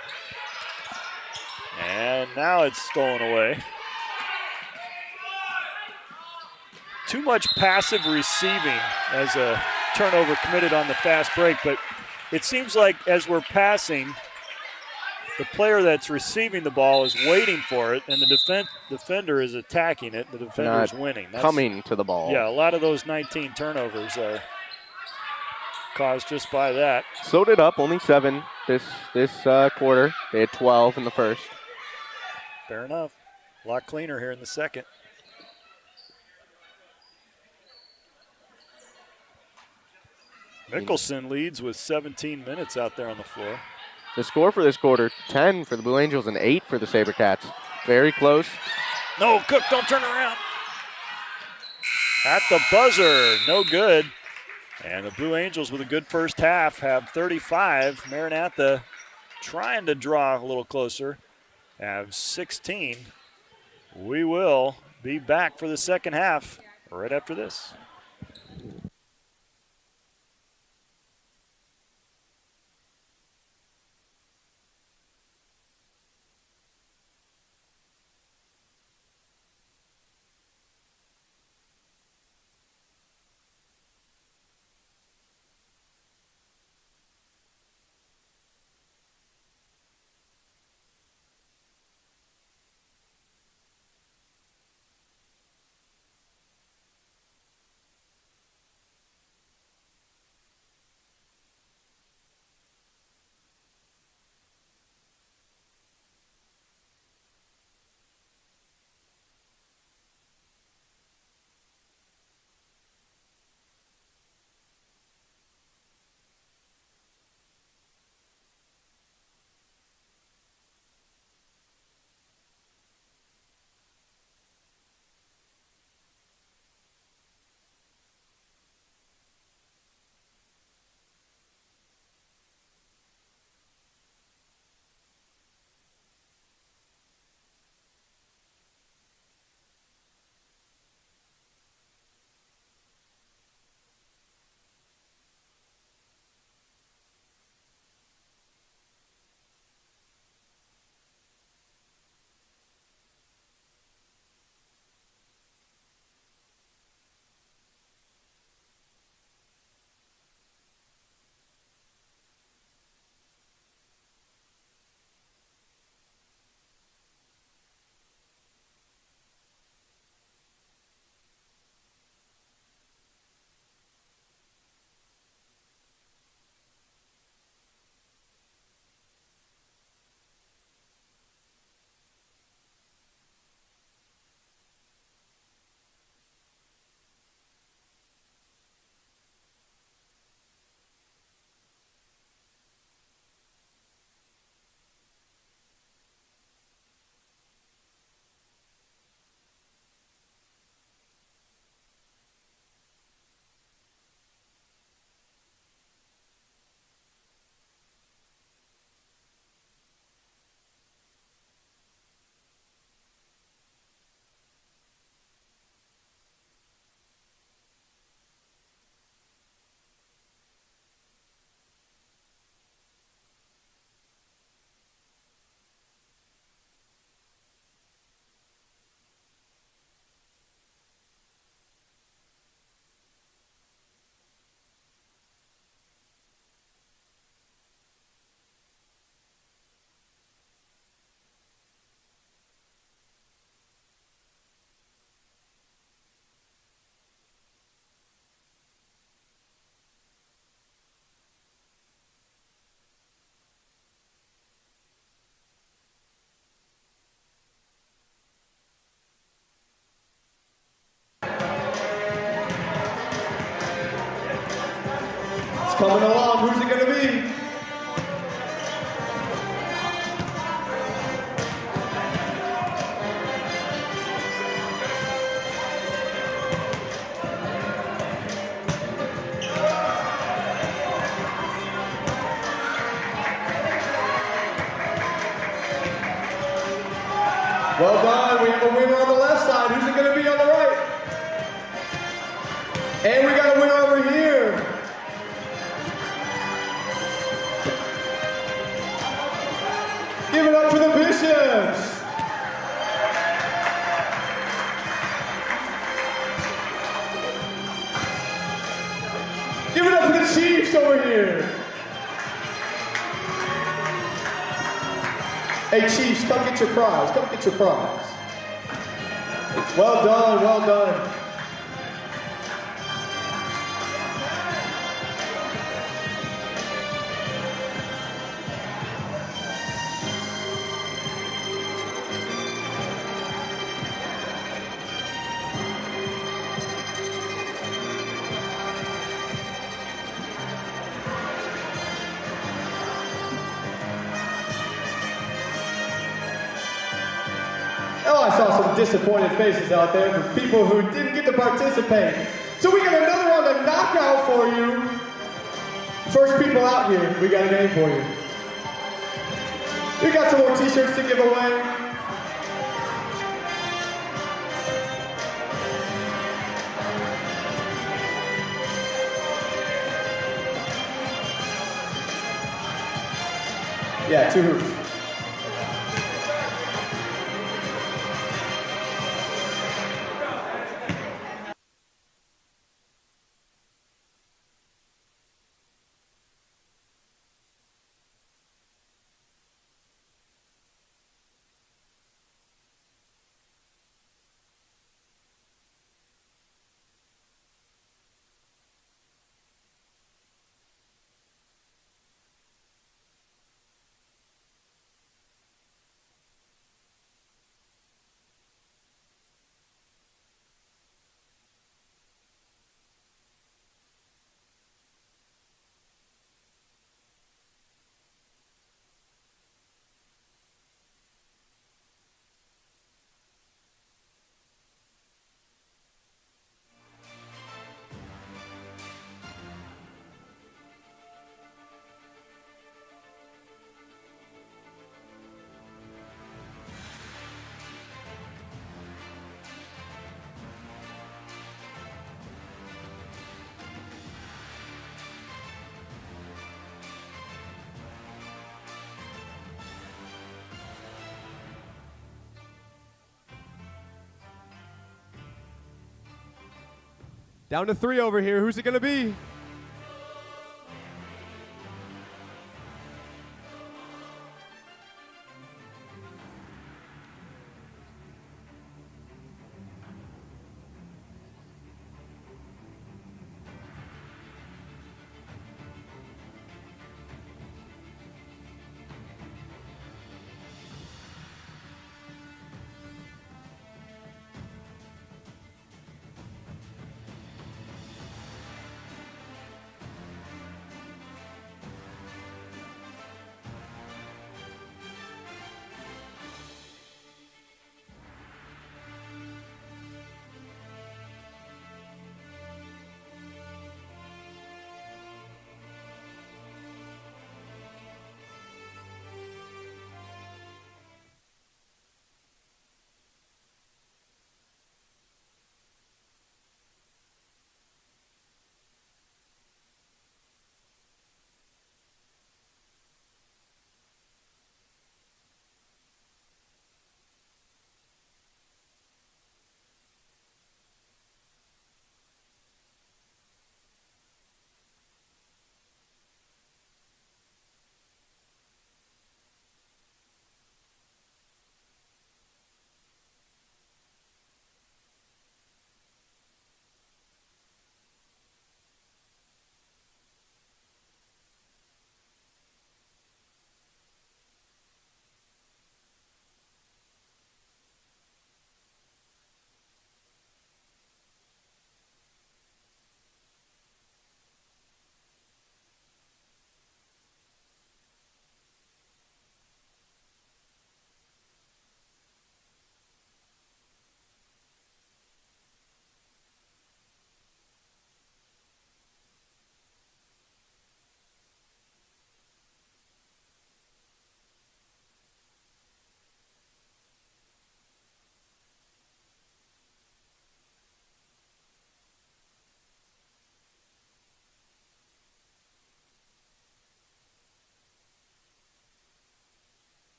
D: And now it's stolen away. Too much passive receiving as a turnover committed on the fast break, but it seems like as we're passing, the player that's receiving the ball is waiting for it, and the defender is attacking it. The defender is winning. That's
F: coming to the ball.
D: Yeah, a lot of those 19 turnovers are caused just by that.
F: Slowed it up, only 7 this quarter. They had 12 in the first.
D: Fair enough. A lot cleaner here in the second. Mickelson leads with 17 minutes out there on the floor.
F: The score for this quarter, 10 for the Blue Angels and 8 for the SaberCats. Very close.
D: No, Cook, don't turn around. At the buzzer, no good. And the Blue Angels with a good first half have 35. Maranatha trying to draw a little closer, have 16. We will be back for the second half right after this.
G: It's coming along. Who's it going to be? Well done. We have a winner on the left side. Who's it going to be on the right? And we got a winner over here. Give it up for the Bishops. Give it up for the Chiefs over here. Hey Chiefs, come get your prize. Come get your prize. Well done, well done. Oh, I saw some disappointed faces out there for people who didn't get to participate. So we got another round of knockout for you. First people out here, we got a name for you. We got some more t-shirts to give away. Yeah, 2 hoops. Down to 3 over here. Who's it going to be?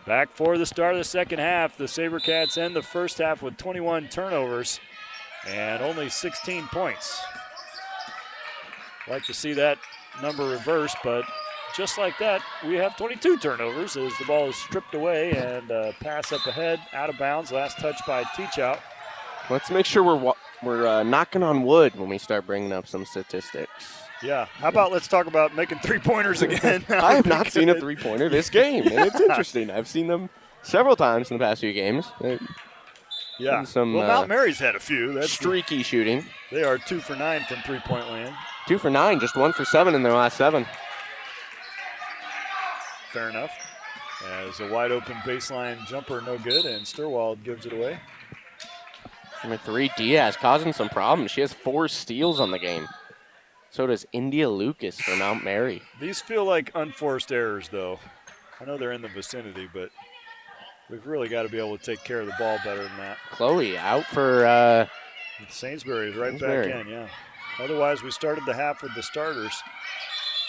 D: Back for the start of the second half. The SaberCats end the first half with 21 turnovers and only 16 points. Like to see that number reversed, but just like that, we have 22 turnovers as the ball is stripped away and pass up ahead, out of bounds. Last touch by Teachout.
F: Let's make sure we're knocking on wood when we start bringing up some statistics.
D: Yeah. How about let's talk about making three-pointers again?
F: I have not seen a three-pointer this game, and it's interesting. I've seen them several times in the past few games.
D: Yeah.
F: Some,
D: well, Mount Mary's had a few. That's
F: streaky shooting.
D: They are 2 for 9 from three-point land.
F: 2 for 9, just 1 for 7 in their last 7.
D: Fair enough. As a wide-open baseline jumper, no good, and Sturwald gives it away.
F: Number 3, Diaz, causing some problems. She has 4 steals on the game. So does India Lucas for Mount Mary.
D: These feel like unforced errors, though. I know they're in the vicinity, but we've really got to be able to take care of the ball better than that.
F: Chloe out for
D: Sainsbury is right back in, yeah. Otherwise, we started the half with the starters,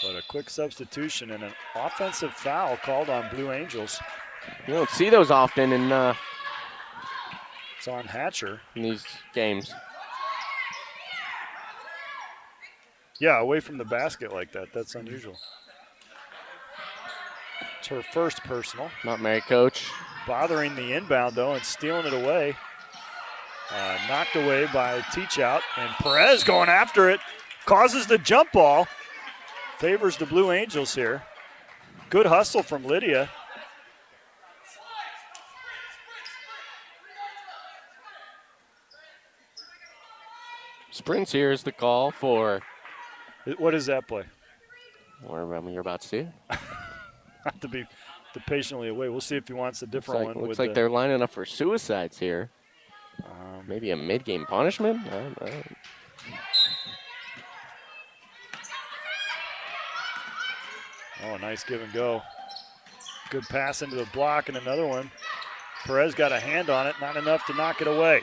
D: but a quick substitution and an offensive foul called on Blue Angels.
F: You don't see those often in
D: it's on Hatcher
F: in these games.
D: Yeah, away from the basket like that. That's unusual. It's her first personal.
F: Mount Mary coach.
D: Bothering the inbound, though, and stealing it away. Knocked away by Teachout, and Perez going after it. Causes the jump ball. Favors the Blue Angels here. Good hustle from Lydia.
F: Sprints here is the call for.
D: What is that play?
F: Whatever you're about to see.
D: Not to be patiently away. We'll see if he wants a different one.
F: Looks like they're lining up for suicides here. Maybe a mid-game punishment?
D: Oh, nice give and go. Good pass into the block and another one. Perez got a hand on it, not enough to knock it away.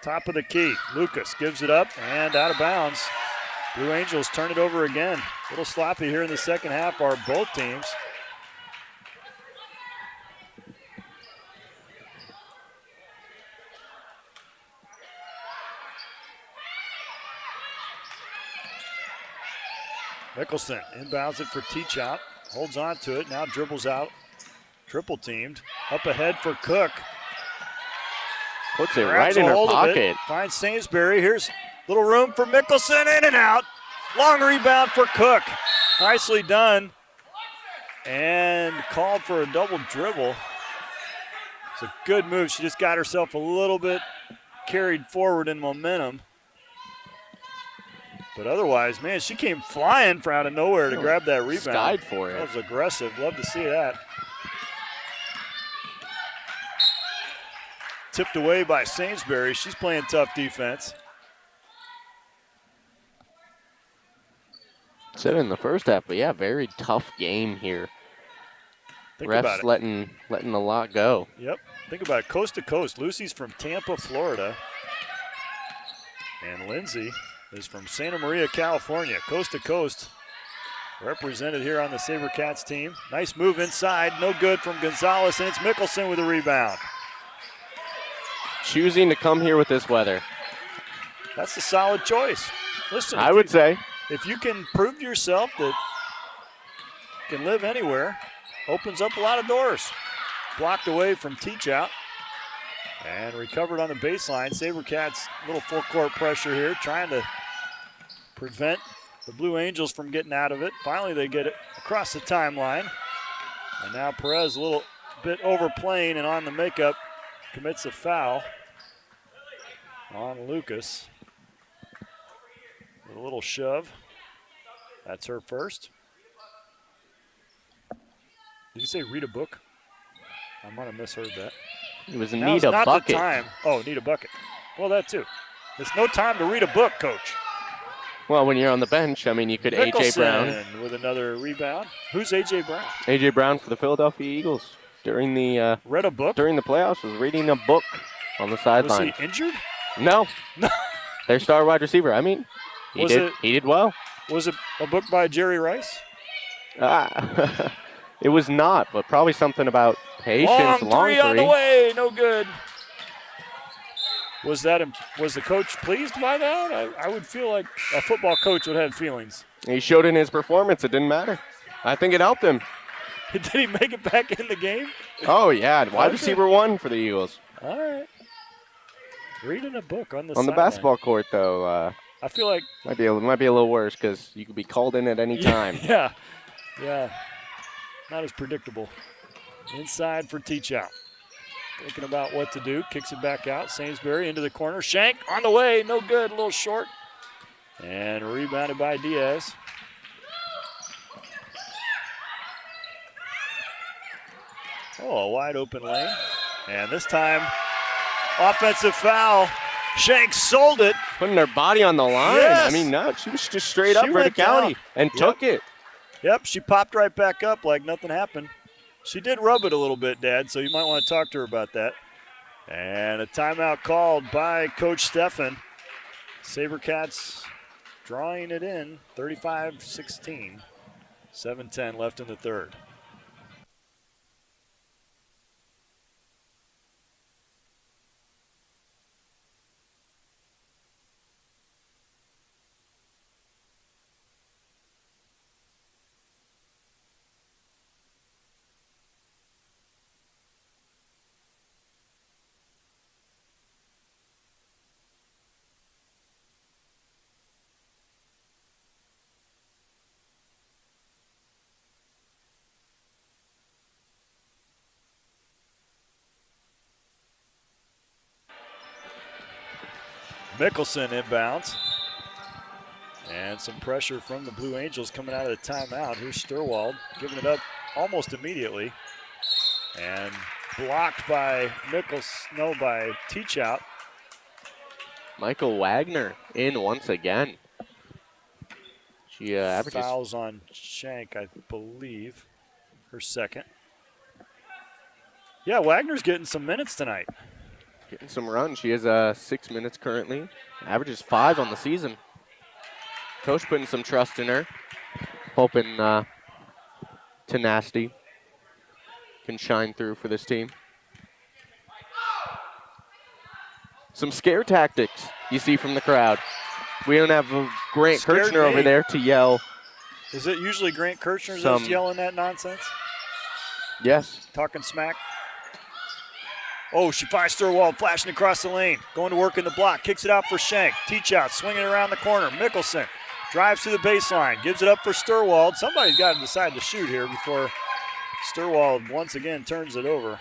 D: Top of the key. Lucas gives it up and out of bounds. Blue Angels turn it over again. A little sloppy here in the second half are both teams. Mickelson inbounds it for Teachout. Holds on to it, now dribbles out. Triple teamed. Up ahead for Cook.
F: Puts it right in her pocket.
D: Finds Sainsbury. Here's little room for Mickelson, in and out. Long rebound for Cook. Nicely done. And called for a double dribble. It's a good move. She just got herself a little bit carried forward in momentum. But otherwise, man, she came flying from out of nowhere to grab that rebound.
F: Skied for it.
D: That was aggressive. Love to see that. Tipped away by Sainsbury. She's playing tough defense.
F: Said in the first half, but yeah, very tough game here.
D: Think about
F: Refs
D: it.
F: letting a lot go.
D: Yep. Think about it. Coast to coast. Lucy's from Tampa, Florida. And Lindsay is from Santa Maria, California. Coast to coast. Represented here on the SaberCats team. Nice move inside. No good from Gonzalez, and it's Mickelson with a rebound.
F: Choosing to come here with this weather.
D: That's a solid choice. Listen,
F: I would say.
D: If you can prove to yourself that you can live anywhere, opens up a lot of doors. Blocked away from Teachout. And recovered on the baseline. SaberCats, a little full court pressure here, trying to prevent the Blue Angels from getting out of it. Finally, they get it across the timeline. And now Perez a little bit overplaying and on the makeup commits a foul on Lucas. With a little shove. That's her first. Did you say read a book? I might have misheard that.
F: It was
D: Now's
F: need a
D: not
F: bucket.
D: The time. Oh, need a bucket. Well, that too. There's no time to read a book, Coach.
F: Well, when you're on the bench, I mean, you could A.J. Brown.
D: With another rebound. Who's A.J. Brown?
F: A.J. Brown for the Philadelphia Eagles. During the
D: read a book?
F: During the playoffs, was reading a book on the sideline.
D: Was he injured?
F: No. Their star wide receiver. I mean, he did well.
D: Was it a book by Jerry Rice?
F: It was not, but probably something about Patience,
D: long three on the way, no good. Was the coach pleased by that? I would feel like a football coach would have feelings.
F: He showed in his performance. It didn't matter. I think it helped him.
D: Did he make it back in the game?
F: Oh, yeah. Wide receiver 1 for the Eagles.
D: All right. Reading a book on the
F: On the basketball court, though,
D: I feel like
F: might be a little worse because you could be called in at any time.
D: Yeah. Not as predictable. Inside for Teach Out. Thinking about what to do. Kicks it back out. Sainsbury into the corner. Shank on the way. No good. A little short. And rebounded by Diaz. Oh, a wide open lane. And this time, offensive foul. Shank sold it.
F: Putting their body on the line.
D: Yes.
F: I mean, no, she was just straight up verticality and took it.
D: Yep, she popped right back up like nothing happened. She did rub it a little bit, Dad, so you might want to talk to her about that. And a timeout called by Coach Steffen. SaberCats drawing it in, 35-16. 7:10 left in the third. Mickelson inbounds. And some pressure from the Blue Angels coming out of the timeout. Here's Sturwald giving it up almost immediately. And blocked by by Teach Out.
F: Michael Wagner in once again. She averages
D: fouls on Shank, I believe. Her second. Yeah, Wagner's getting some minutes tonight.
F: Getting some run. She has 6 minutes currently. Averages 5 on the season. Coach putting some trust in her. Hoping tenacity can shine through for this team. Some scare tactics you see from the crowd. We don't have Grant Kirchner over there to yell.
D: Is it usually Grant Kirchner that's yelling that nonsense?
F: Yes.
D: Talking smack? Oh, she finds Sturwald flashing across the lane. Going to work in the block. Kicks it out for Shank. Teach Out swinging around the corner. Mickelson drives to the baseline. Gives it up for Sturwald. Somebody's got to decide to shoot here before Sturwald once again turns it over.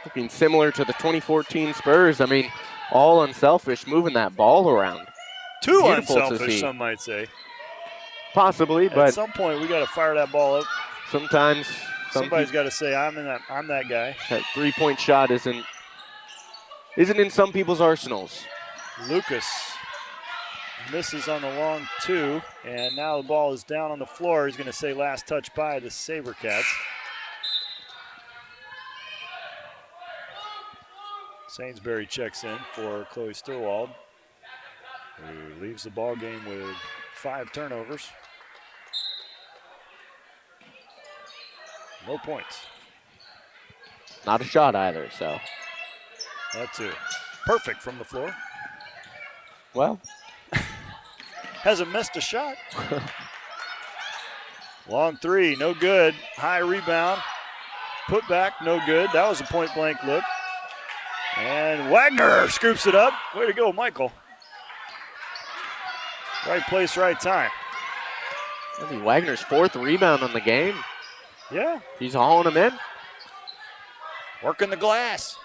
F: Looking similar to the 2014 Spurs. I mean, all unselfish, moving that ball around.
D: Too
F: Beautiful
D: unselfish, some might say.
F: Possibly, but
D: at some point we got to fire that ball up.
F: Sometimes
D: somebody's got to say, I'm that guy.
F: That three-point shot isn't in some people's arsenals.
D: Lucas misses on the long two, and now the ball is down on the floor. He's going to say last touch by the SaberCats. Sainsbury checks in for Chloe Sturwald, who leaves the ball game with 5 turnovers. No points.
F: Not a shot either, so.
D: That too. Perfect from the floor.
F: Well.
D: Hasn't missed a shot. Long three, no good. High rebound. Put back, no good. That was a point blank look. And Wagner scoops it up. Way to go, Michael. Right place, right time.
F: That'll be Wagner's 4th rebound on the game.
D: Yeah.
F: He's hauling him in.
D: Working the glass.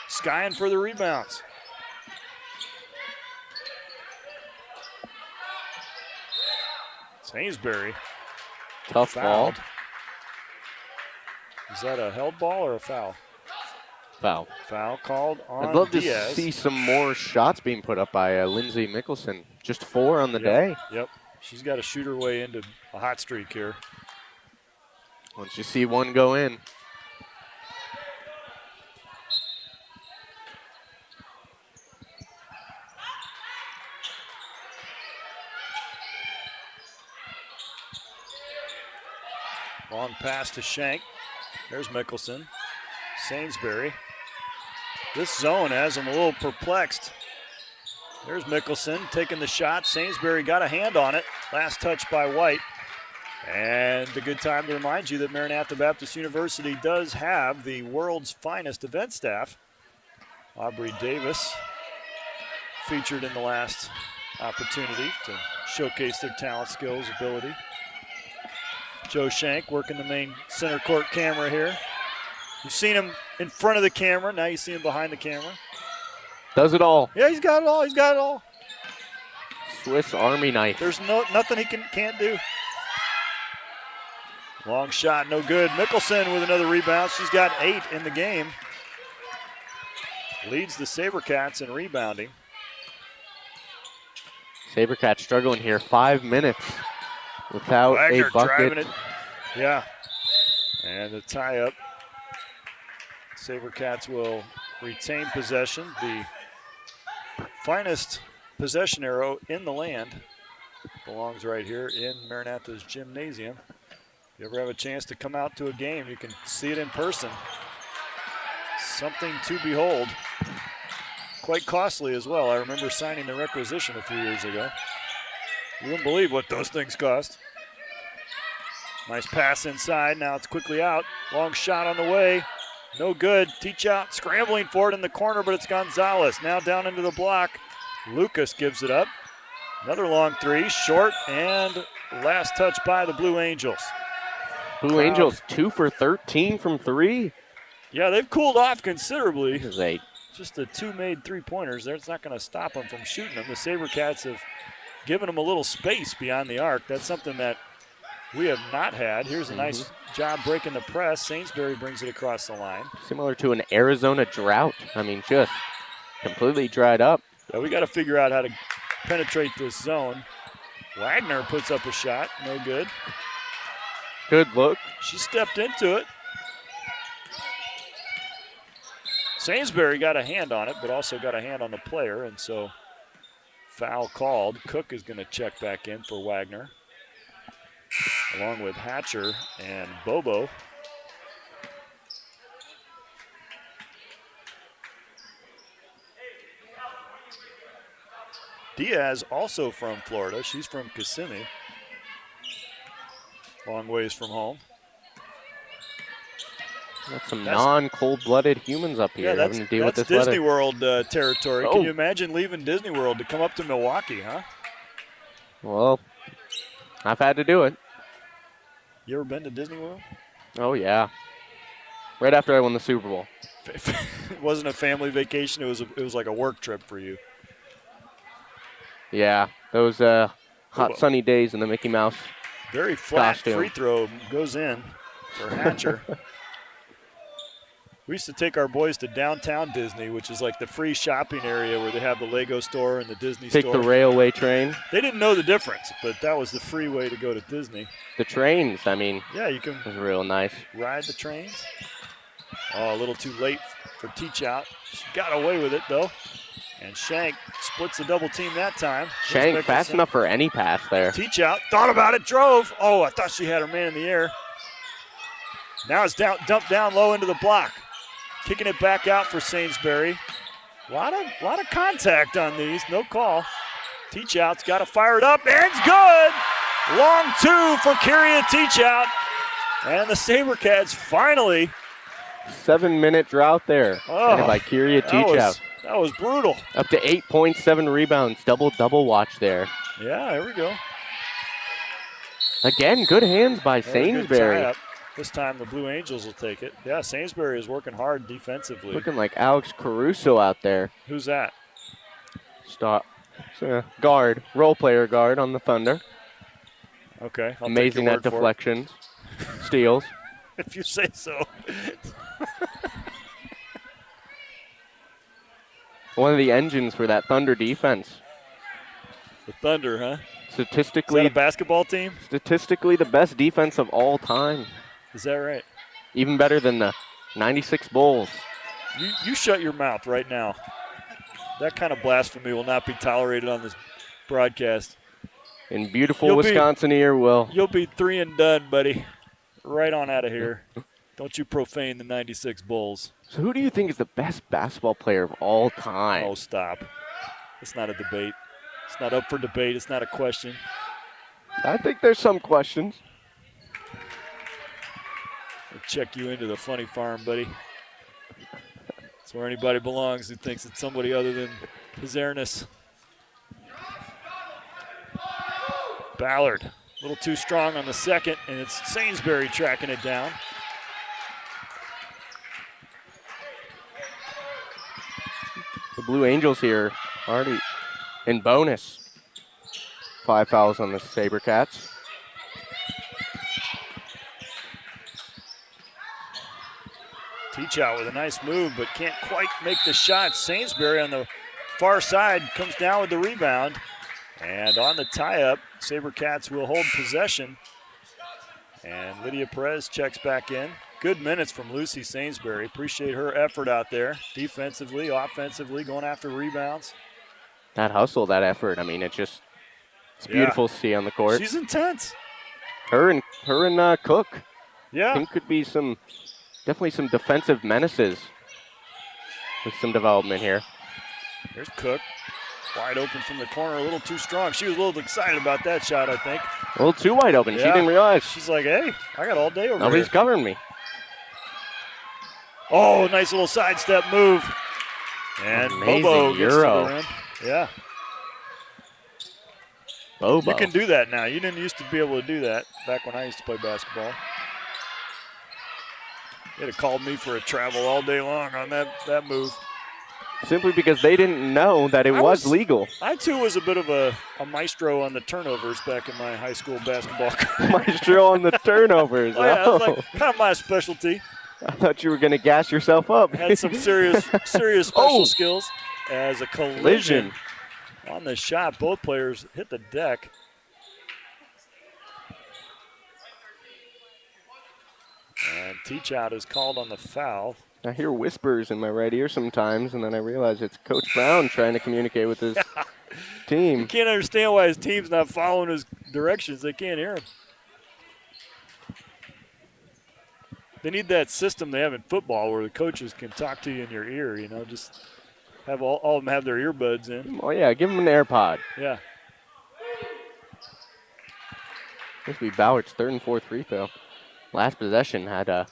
D: Skying for the rebounds. Sainsbury.
F: Tough
D: fouled.
F: ball.
D: Is that a held ball or a foul?
F: Foul.
D: Foul called on
F: I'd love
D: Diaz.
F: to see some more shots being put up by Lindsay Mickelson. Just 4 on the day.
D: Yep. She's got to shoot her way into a hot streak here.
F: Once you see one go in.
D: Long pass to Shank. There's Mickelson. Sainsbury. This zone has him a little perplexed. There's Mickelson taking the shot. Sainsbury got a hand on it. Last touch by White. And a good time to remind you that Maranatha Baptist University does have the world's finest event staff. Aubrey Davis featured in the last opportunity to showcase their talent, skills, ability. Joe Shank working the main center court camera here. You've seen him in front of the camera. Now you see him behind the camera.
F: Does it all.
D: Yeah, he's got it all. He's got it all.
F: Swiss Army knife.
D: There's nothing he can't do. Long shot, no good. Mickelson with another rebound. She's got 8 in the game. Leads the SaberCats in rebounding.
F: SaberCats struggling here. 5 minutes without
D: Wagner
F: a bucket.
D: driving it. Yeah. And the tie-up. SaberCats will retain possession. The finest possession arrow in the land belongs right here in Maranatha's gymnasium. If you ever have a chance to come out to a game, you can see it in person. Something to behold. Quite costly as well. I remember signing the requisition a few years ago. You wouldn't believe what those things cost. Nice pass inside. Now it's quickly out. Long shot on the way. No good. Teach out. Scrambling for it in the corner, but it's Gonzalez. Now down into the block. Lucas gives it up. Another long three. Short, and last touch by the Blue Angels.
F: Blue Angels 2 for 13 from 3.
D: Yeah, they've cooled off considerably.
F: This is a
D: Just the 2 made 3-pointers. That's not going to stop them from shooting them. The SaberCats have given them a little space beyond the arc. That's something that we have not had. Here's a nice job breaking the press. Sainsbury brings it across the line.
F: similar to an Arizona drought. I mean, just completely dried up.
D: Yeah, we got to figure out how to penetrate this zone. Wagner puts up a shot. No good.
F: Good look.
D: She stepped into it. Sainsbury got a hand on it, but also got a hand on the player, and so foul called. Cook is going to check back in for Wagner, along with Hatcher and Bobo. Diaz also from Florida. She's from Kissimmee. Long ways from home.
F: Got some non-cold-blooded humans up here having to deal with this
D: Disney
F: weather.
D: World territory.
F: Oh.
D: Can you imagine leaving Disney World to come up to Milwaukee, huh?
F: Well, I've had to do it.
D: You ever been to Disney World?
F: Oh, yeah. Right after I won the Super Bowl.
D: It wasn't a family vacation. It was like a work trip for you.
F: Yeah, those hot sunny days in the Mickey Mouse
D: Very flat
F: costume.
D: free throw goes in for Hatcher. We used to take our boys to downtown Disney, which is like the free shopping area where they have the Lego store and the Disney
F: Take
D: store.
F: the railway train.
D: They didn't know the difference, but that was the free way to go to Disney.
F: The trains, I mean,
D: Yeah, you can
F: was real nice.
D: ride the trains. Oh, a little too late for Teach Out. She got away with it, though. And Shank splits the double team that time. Here's
F: Shank fast
D: Mickelson.
F: enough for any pass there.
D: Teach Out, thought about it, drove. Oh, I thought she had her man in the air. Now it's dumped down low into the block. Kicking it back out for Sainsbury. A lot of contact on these, no call. Teach Out's got to fire it up, and it's good. Long two for Kyria Teach Out. And the SaberCats finally.
F: 7-minute drought there.
D: Oh,
F: Headed by Kyria Teach Out.
D: That was brutal.
F: Up to 8.7 rebounds. Double watch there.
D: Yeah, here we go.
F: Again, good hands by
D: There's a good
F: Sainsbury.
D: tie-up. This time the Blue Angels will take it. Yeah, Sainsbury is working hard defensively.
F: Looking like Alex Caruso out there.
D: Who's that?
F: Guard, role player guard on the Thunder.
D: Okay. I'll
F: Amazing
D: take your
F: at
D: word for it.
F: deflections, steals.
D: If you say so.
F: One of the engines for that Thunder defense.
D: The Thunder, huh? Is that
F: Statistically,
D: a basketball team?
F: the best defense of all time.
D: Is that right?
F: Even better than the 96 Bulls.
D: You shut your mouth right now. That kind of blasphemy will not be tolerated on this broadcast.
F: In beautiful
D: You'll be-
F: Wisconsin here, will.
D: You'll be 3 and done, buddy. Right on out of here. Don't you profane the 96 Bulls.
F: So who do you think is the best basketball player of all time?
D: Oh, stop. It's not a debate. It's not up for debate. It's not a question.
F: I think there's some questions.
D: I'll check you into the funny farm, buddy. That's where anybody belongs who thinks it's somebody other than his airness. Ballard, a little too strong on the second, and it's Sainsbury tracking it down.
F: The Blue Angels here already in bonus. 5 fouls on the SaberCats.
D: Teach out with a nice move, but can't quite make the shot. Sainsbury on the far side comes down with the rebound. And on the tie-up, SaberCats will hold possession. And Lydia Perez checks back in. Good minutes from Lucy Sainsbury. Appreciate her effort out there, defensively, offensively, going after rebounds.
F: That hustle, that effort. I mean, it's beautiful to see on the court.
D: She's intense.
F: Her and Cook.
D: Yeah.
F: I think could be definitely some defensive menaces with some development here.
D: There's Cook. Wide open from the corner, a little too strong. She was a little excited about that shot, I think.
F: A little too wide open.
D: Yeah.
F: She didn't realize.
D: She's like, hey, I got all day over
F: Nobody's
D: here.
F: covering me.
D: Oh, nice little sidestep move. And
F: Amazing
D: Bobo gets
F: Euro.
D: to the rim. Yeah.
F: Bobo.
D: You can do that now. You didn't used to be able to do that back when I used to play basketball. They'd have called me for a travel all day long on that move.
F: Simply because they didn't know that it was legal.
D: I, too, was a bit of a maestro on the turnovers back in my high school basketball career.
F: Maestro on the turnovers.
D: Oh, yeah, that's like kind of my specialty.
F: I thought you were going to gas yourself up.
D: Had some serious special skills. As a collision on the shot, both players hit the deck. And teach out is called on the foul.
F: I hear whispers in my right ear sometimes, and then I realize it's Coach Brown trying to communicate with his team.
D: You can't understand why his team's not following his directions. They can't hear him. They need that system they have in football where the coaches can talk to you in your ear, just have all of them have their earbuds in.
F: Oh, yeah, give him an AirPod.
D: Yeah.
F: This will be Ballard's third and fourth free throw. Last possession had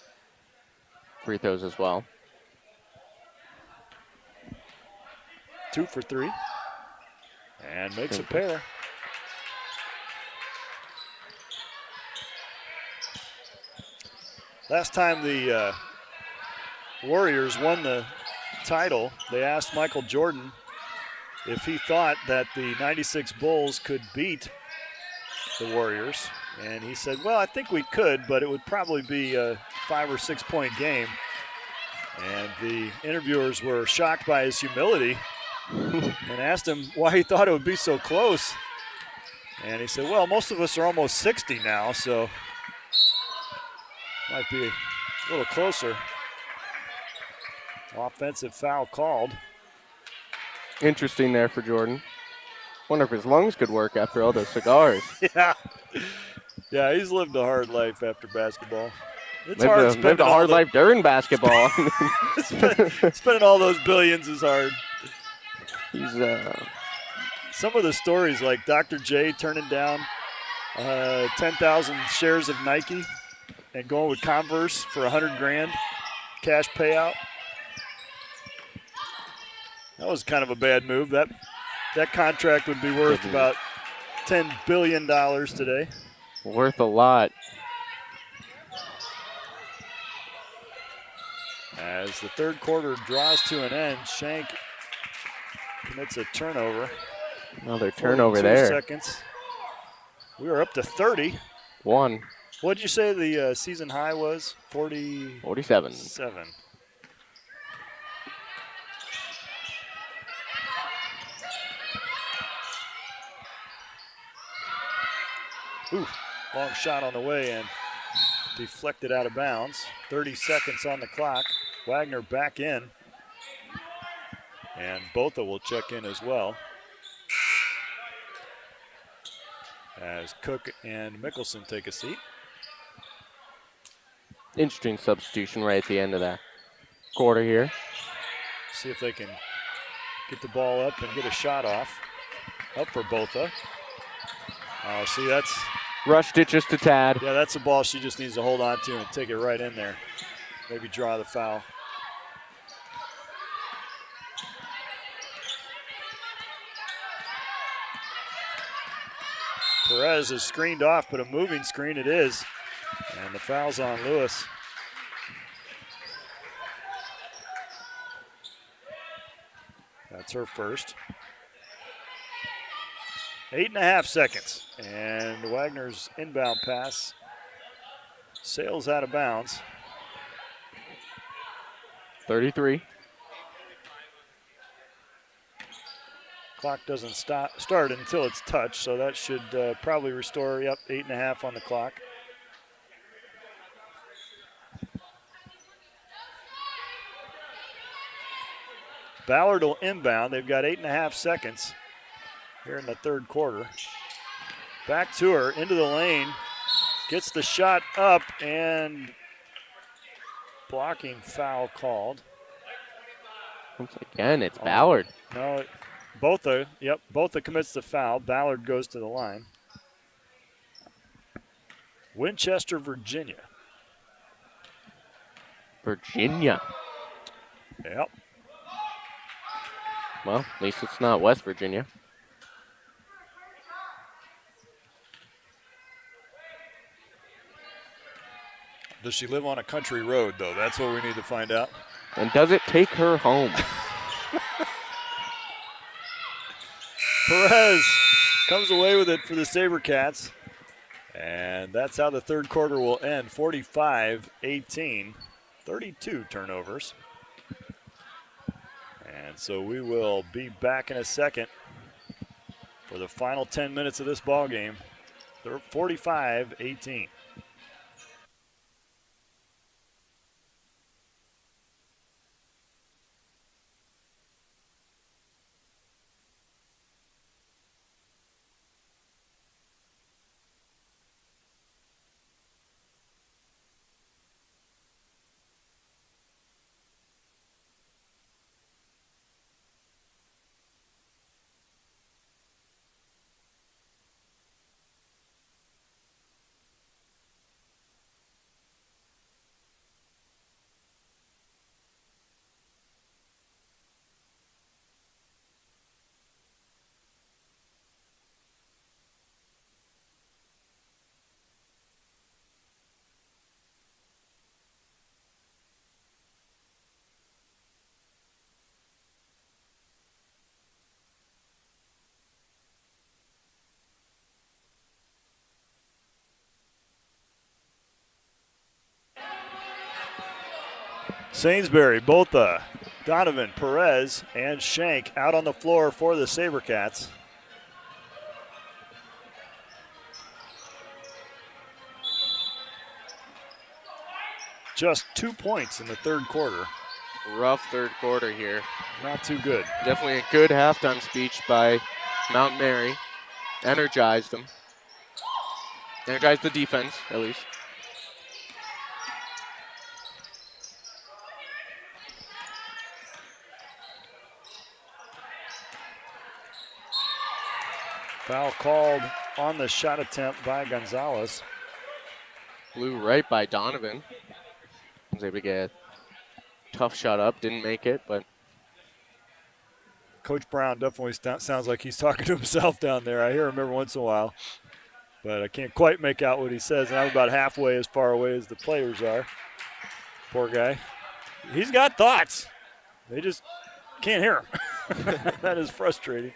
F: free throws as well.
D: 2 for 3. And makes a pair. Last time the Warriors won the title, they asked Michael Jordan if he thought that the 96 Bulls could beat the Warriors. And he said, well, I think we could, but it would probably be a 5 or 6 point game. And the interviewers were shocked by his humility and asked him why he thought it would be so close. And he said, well, most of us are almost 60 now, so might be a little closer. Offensive foul called.
F: Interesting there for Jordan. Wonder if his lungs could work after all those cigars.
D: Yeah, he's lived a hard life after basketball. It's hard
F: lived a hard life during basketball.
D: Spending all those billions is hard.
F: He's
D: some of the stories, like Dr. J turning down 10,000 shares of Nike and going with Converse for $100,000 cash payout. That was kind of a bad move. That contract would be worth about $10 billion today.
F: Worth a lot.
D: As the third quarter draws to an end, Shank commits a turnover.
F: Another turnover there.
D: 42 seconds. We are up to 30.
F: One.
D: What did you say the season high was?
F: 47.
D: Ooh, long shot on the way and deflected out of bounds. 30 seconds on the clock. Wagner back in. And Botha will check in as well. As Cook and Mickelson take a seat.
F: Interesting substitution right at the end of that quarter here.
D: See if they can get the ball up and get a shot off. Up for Botha. Oh, see, that's...
F: Rushed it just a tad.
D: Yeah, that's a ball she just needs to hold on to and take it right in there. Maybe draw the foul. Perez is screened off, but a moving screen it is. And the foul's on Lewis. That's her first. 8.5 seconds. And Wagner's inbound pass sails out of bounds.
F: 33.
D: Clock doesn't start until it's touched, so that should probably restore, 8.5 on the clock. Ballard will inbound. They've got 8.5 seconds here in the third quarter. Back to her, into the lane. Gets the shot up, and blocking foul called.
F: Once again, it's Ballard.
D: No, Botha commits the foul. Ballard goes to the line. Winchester, Virginia.
F: Virginia.
D: Yep.
F: Well, at least it's not West Virginia.
D: Does she live on a country road, though? That's what we need to find out.
F: And does it take her home?
D: Perez comes away with it for the SaberCats. And that's how the third quarter will end. 45-18, 32 turnovers. And so we will be back in a second for the final 10 minutes of this ball game. 45-18. Sainsbury, Botha, Donovan, Perez, and Shank out on the floor for the SaberCats. Just 2 points in the third quarter.
F: Rough third quarter here.
D: Not too good.
F: Definitely a good halftime speech by Mount Mary. Energized them. Energized the defense, at least.
D: Foul called on the shot attempt by Gonzalez.
F: Blew right by Donovan. Was able to get a tough shot up, didn't make it, but.
D: Coach Brown definitely sounds like he's talking to himself down there. I hear him every once in a while, but I can't quite make out what he says, and I'm about halfway as far away as the players are. Poor guy. He's got thoughts. They just can't hear him. That is frustrating.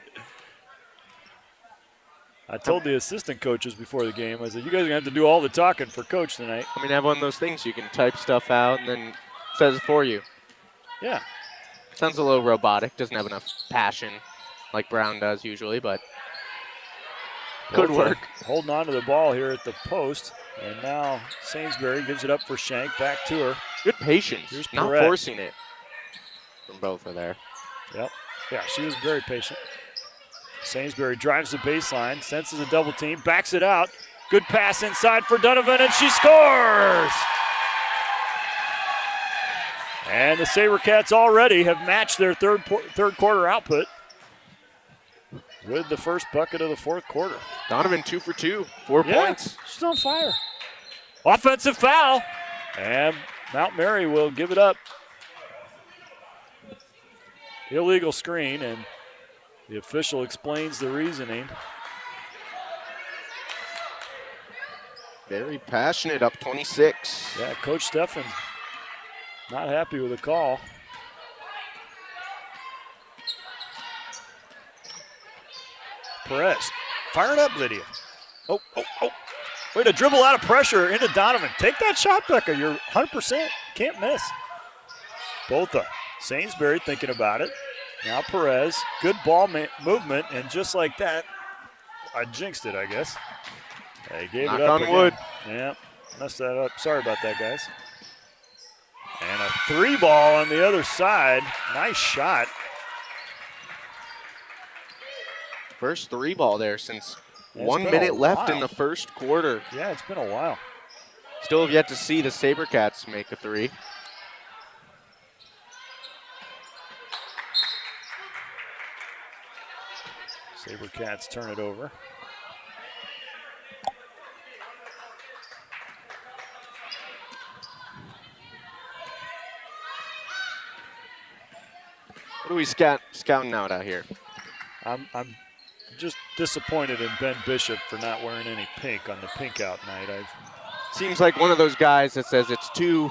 D: I told the assistant coaches before the game, I said, you guys are going to have to do all the talking for Coach tonight.
F: I mean, have one of those things you can type stuff out and then it says it for you.
D: Yeah.
F: Sounds a little robotic, doesn't have enough passion like Brown does usually, but could work.
D: Holding on to the ball here at the post, and now Sainsbury gives it up for Shank, back to her.
F: Good patience,
D: Here's
F: not
D: Perez.
F: forcing it from both are there.
D: Yep. Yeah, she was very patient. Sainsbury drives the baseline, senses a double team, backs it out. Good pass inside for Donovan, and she scores! And the SaberCats already have matched their third quarter output with the first bucket of the fourth quarter.
F: Donovan 2 for 2, 4 points.
D: She's on fire. Offensive foul, and Mount Mary will give it up. Illegal screen, and the official explains the reasoning.
F: Very passionate, up 26.
D: Yeah, Coach Steffen not happy with the call. Perez, fire it up, Lydia. Oh. Way to dribble out of pressure into Donovan. Take that shot, Becca. You're 100%. Can't miss. Both Sainsbury thinking about it. Now Perez, good ball movement, and just like that, I jinxed it, I guess. They gave
F: Knock
D: it up
F: on
D: again.
F: wood.
D: Yeah, messed that up. Sorry about that, guys. And a 3-ball on the other side. Nice shot.
F: First 3-ball there since
D: Yeah,
F: 1 minute left in the first quarter.
D: Yeah, it's been a while.
F: Still have yet to see the SaberCats make a 3.
D: SaberCats turn it over.
F: What are we scouting out here?
D: I'm just disappointed in Ben Bishop for not wearing any pink on the pink out night.
F: Seems like one of those guys that says it's too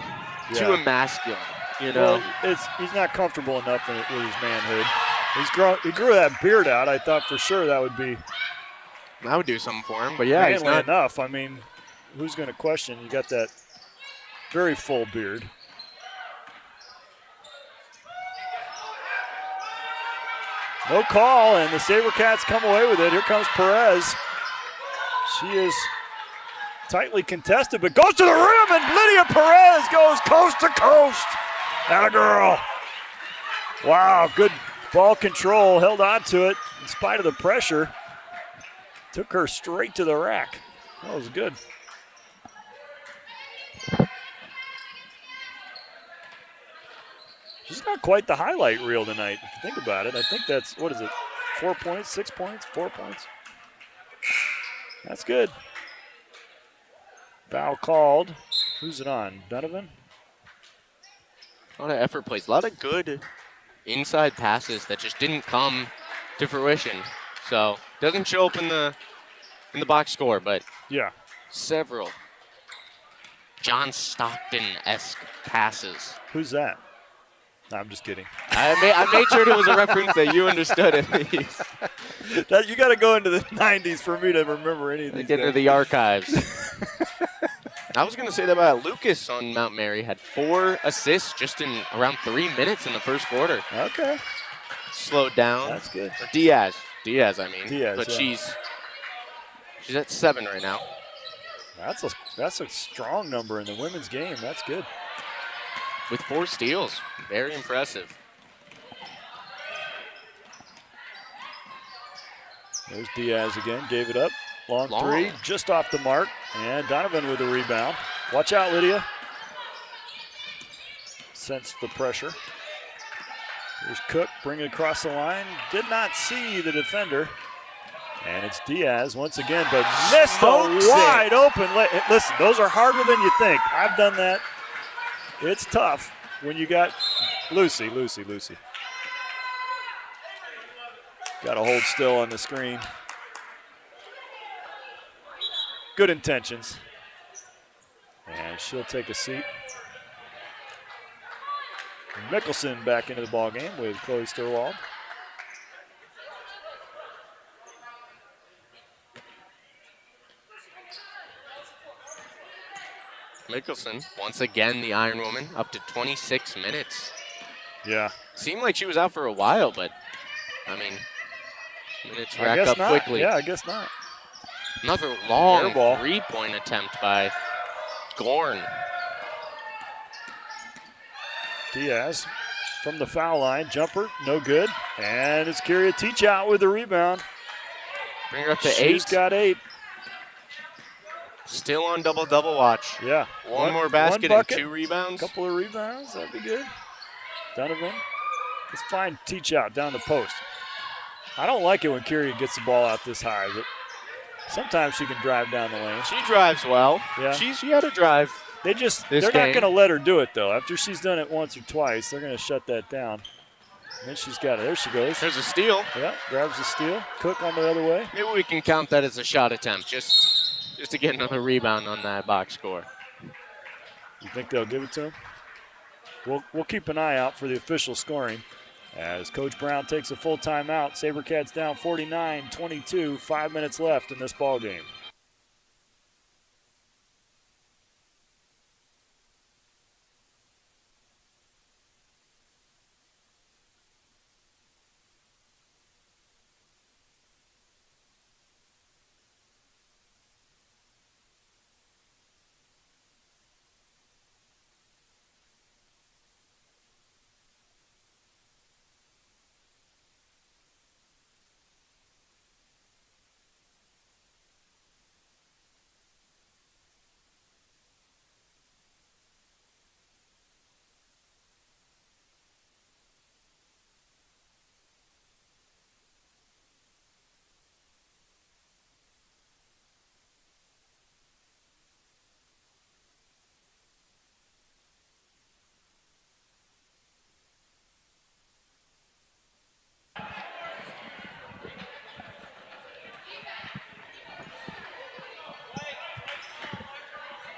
F: emasculine, you know.
D: Well, he's not comfortable enough with his manhood. He grew that beard out. I thought for sure that would be
F: That would do something for him, but yeah, he's
D: manly
F: not
D: enough. I mean, who's going to question? You got that very full beard. No call, and the SaberCats come away with it. Here comes Perez. She is tightly contested, but goes to the rim, and Lydia Perez goes coast to coast. Atta girl. Wow, good ball control. Held on to it in spite of the pressure. Took her straight to the rack. That was good. She's not quite the highlight reel tonight, if you think about it. I think that's, 4 points, 6 points, 4 points? That's good. Foul called. Who's it on? Donovan?
F: A lot of effort plays, a lot of good inside passes that just didn't come to fruition. So doesn't show up in the box score, but
D: yeah,
F: several John Stockton-esque passes.
D: Who's that? No, I'm just kidding.
F: I made sure it was a reference that you understood at least.
D: You got to go into the 90s for me to remember any of these.
F: Get into the archives. I was going to say that about Lucas on Mount Mary. Had 4 assists just in around 3 minutes in the first quarter.
D: Okay.
F: Slowed down.
D: That's good.
F: Or Diaz, I mean.
D: Diaz,
F: but
D: yeah.
F: she's at 7 right now.
D: That's a strong number in the women's game. That's good.
F: With 4 steals. Very impressive.
D: There's Diaz again. Gave it up. Long 3. Just off the mark. And Donovan with the rebound. Watch out, Lydia. Sensed the pressure. Here's Cook. Bring it across the line. Did not see the defender. And it's Diaz once again, but missed a wide open. Listen, those are harder than you think. I've done that. It's tough when you got Lucy. Got to hold still on the screen. Good intentions. And she'll take a seat. Mickelson back into the ball game with Chloe Sturwald.
F: Mickelson, once again, the Iron Woman, up to 26 minutes.
D: Yeah.
F: Seemed like she was out for a while, but, I mean, minutes racked up quickly.
D: Yeah, I guess not.
F: Another long 3-point attempt by Gorn.
D: Diaz from the foul line. Jumper, no good. And it's Kyria Teach out with the rebound.
F: Bring her up to 8.
D: She's got 8.
F: Still on double-double watch.
D: Yeah.
F: One more basket
D: one
F: and
D: bucket,
F: 2 rebounds.
D: Couple of rebounds, that'd be good. Donovan. Let's find Teach out down the post. I don't like it when Curie gets the ball out this high, but sometimes she can drive down the lane.
F: She drives well.
D: Yeah.
F: She had a drive.
D: They're not going to let her do it, though. After she's done it once or twice, they're going to shut that down. And then she's got it. There she goes.
F: There's a steal.
D: Yeah, grabs the steal. Cook on the other way.
F: Maybe we can count that as a shot attempt, just to get another rebound on that box score.
D: You think they'll give it to him? We'll keep an eye out for the official scoring as Coach Brown takes a full timeout. SaberCats down 49-22, 5 minutes left in this ball game.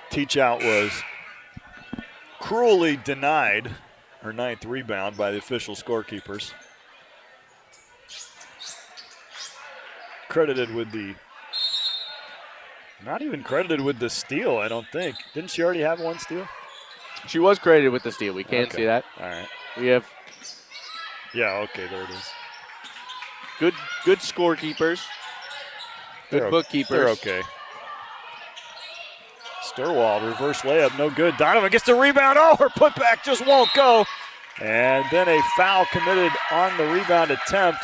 D: Teach out was cruelly denied her 9th rebound by the official scorekeepers. Credited with not even credited with the steal, I don't think. Didn't she already have one steal?
F: She was credited with the steal. We can't see that.
D: All right.
F: We have
D: okay, there it is.
F: good scorekeepers. Good bookkeepers.
D: They're okay. Sturwald, reverse layup, no good. Donovan gets the rebound. Oh, her putback just won't go. And then a foul committed on the rebound attempt.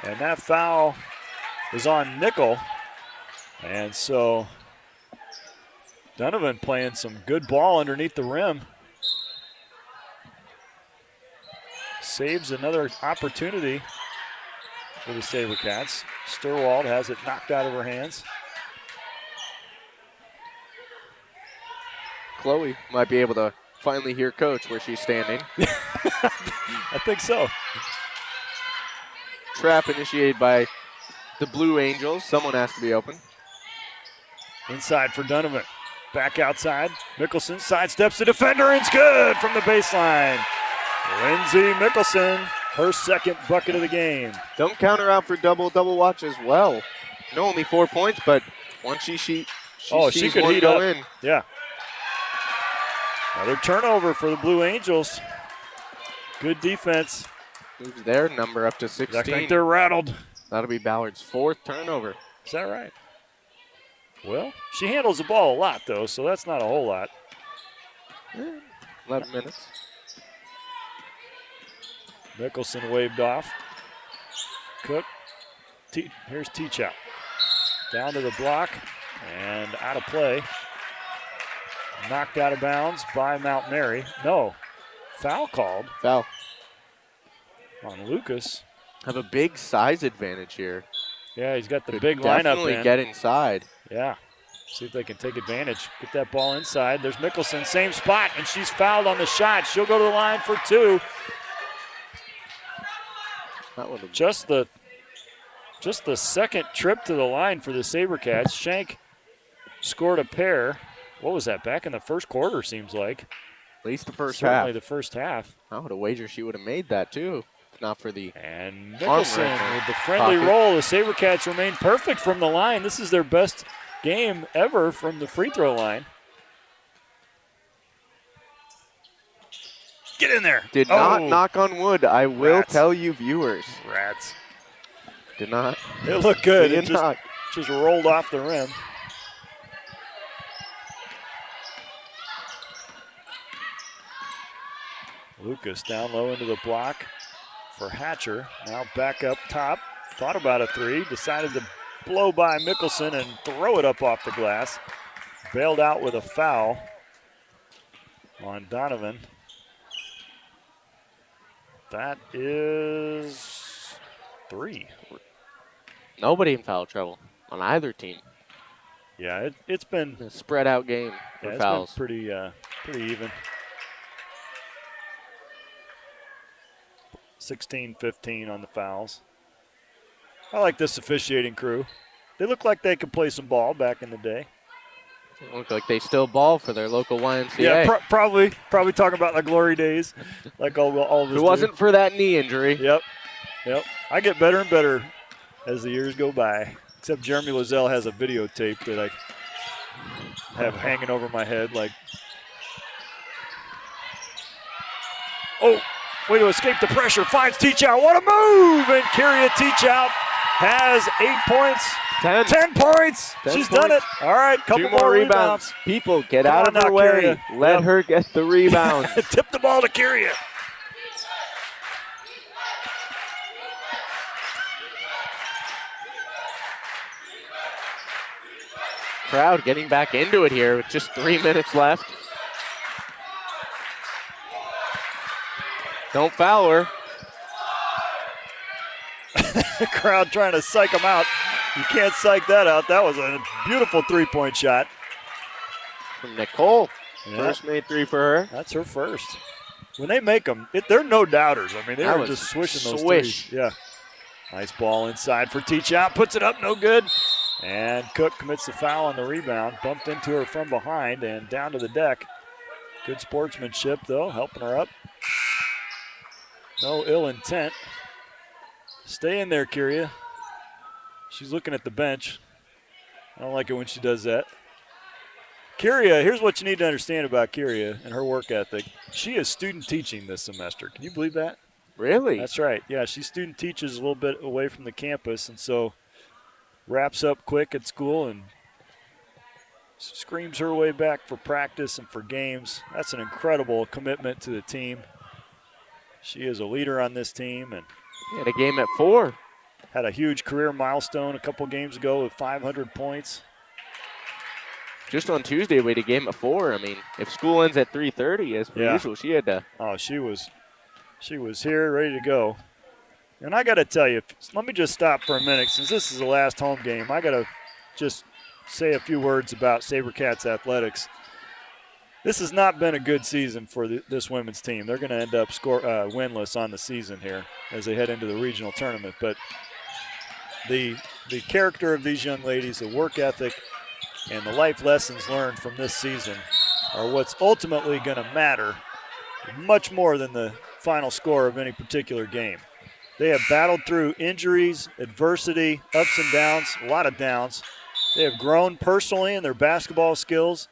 D: And that foul is on Nickel. And so Donovan playing some good ball underneath the rim. Saves another opportunity for the SaberCats. Sturwald has it knocked out of her hands.
F: Chloe might be able to finally hear Coach where she's standing.
D: I think so.
F: Trap initiated by the Blue Angels. Someone has to be open.
D: Inside for Donovan. Back outside. Mickelson sidesteps the defender and it's good from the baseline. Lindsay Mickelson, her 2nd bucket of the game.
F: Don't count her out for double-double watch as well. No, only 4 points, but once she sees
D: could
F: one
D: heat
F: go
D: up.
F: in.
D: Yeah. Another turnover for the Blue Angels. Good defense.
F: Moves their number up to 16.
D: I think they're rattled.
F: That'll be Ballard's 4th turnover.
D: Is that right? Well, she handles the ball a lot, though, so that's not a whole lot.
F: 11 minutes.
D: Mickelson waved off. Cook. Here's Teachout. Down to the block and out of play. Knocked out of bounds by Mount Mary. No. Foul called.
F: Foul.
D: On Lucas.
F: Have a big size advantage here.
D: Yeah, he's got the
F: Could
D: big lineup
F: definitely
D: in.
F: get inside.
D: Yeah. See if they can take advantage. Get that ball inside. There's Mickelson, same spot, and she's fouled on the shot. She'll go to the line for 2.
F: That one.
D: Just the 2nd trip to the line for the SaberCats. Shank scored a pair. What was that? Back in the first quarter, seems like.
F: At least the first
D: Certainly
F: half.
D: the first half.
F: I would have wagered she would have made that too, if not for the.
D: And Mickelson with the friendly
F: pocket.
D: roll. The SaberCats remain perfect from the line. This is their best game ever from the free throw line. Get in there.
F: Did not knock on wood. I will
D: Rats.
F: tell you, viewers.
D: Rats.
F: Did not.
D: It looked good.
F: Did
D: It
F: not.
D: just rolled off the rim. Lucas down low into the block for Hatcher. Now back up top. Thought about a 3. Decided to blow by Mickelson and throw it up off the glass. bailed out with a foul on Donovan. That is 3.
F: Nobody in foul trouble on either team.
D: Yeah, it's been
F: a spread out game for fouls.
D: Been pretty even. 16-15 on the fouls. I like this officiating crew. They look like they could play some ball back in the day.
F: They look like they still ball for their local YMCA.
D: Yeah, probably talking about the glory days, like all of us.
F: If it wasn't for that knee injury.
D: Yep. I get better and better as the years go by. Except Jeremy Lozelle has a videotape that I have hanging over my head. Like, oh, way to escape the pressure. Finds Teach Out. What a move! And Kyria Teach Out has 8 points. 10 points. She's done it. All right, couple
F: 2 more rebounds. People, get out of her way. Let her get the rebound.
D: Tip the ball to Kyria.
F: Crowd getting back into it here with just 3 minutes left. Don't foul her.
D: The crowd trying to psych them out. You can't psych that out. That was a beautiful three-point shot.
F: From Nicole.
D: Yeah.
F: First made 3 for her.
D: That's her first. When they make them, they're no doubters. I mean, they were just swishing those threes. Yeah. Nice ball inside for Teach Out. Puts it up, no good. And Cook commits the foul on the rebound. Bumped into her from behind and down to the deck. Good sportsmanship, though, helping her up. No ill intent. Stay in there, Kyria. She's looking at the bench. I don't like it when she does that. Kyria, here's what you need to understand about Kyria and her work ethic. She is student teaching this semester. Can you believe that?
F: Really?
D: That's right. Yeah, she student teaches a little bit away from the campus, and so wraps up quick at school and screams her way back for practice and for games. That's an incredible commitment to the team. She is a leader on this team and
F: had a game at 4.
D: Had a huge career milestone a couple games ago with 500 points.
F: Just on Tuesday, we had a game at 4. I mean, if school ends at 3:30, as per usual, she had to.
D: Oh, she was here, ready to go. And I got to tell you, let me just stop for a minute. Since this is the last home game, I got to just say a few words about SaberCats athletics. This has not been a good season for this women's team. They're going to end up winless on the season here as they head into the regional tournament. But the character of these young ladies, the work ethic, and the life lessons learned from this season are what's ultimately going to matter much more than the final score of any particular game. They have battled through injuries, adversity, ups and downs, a lot of downs. They have grown personally in their basketball skills,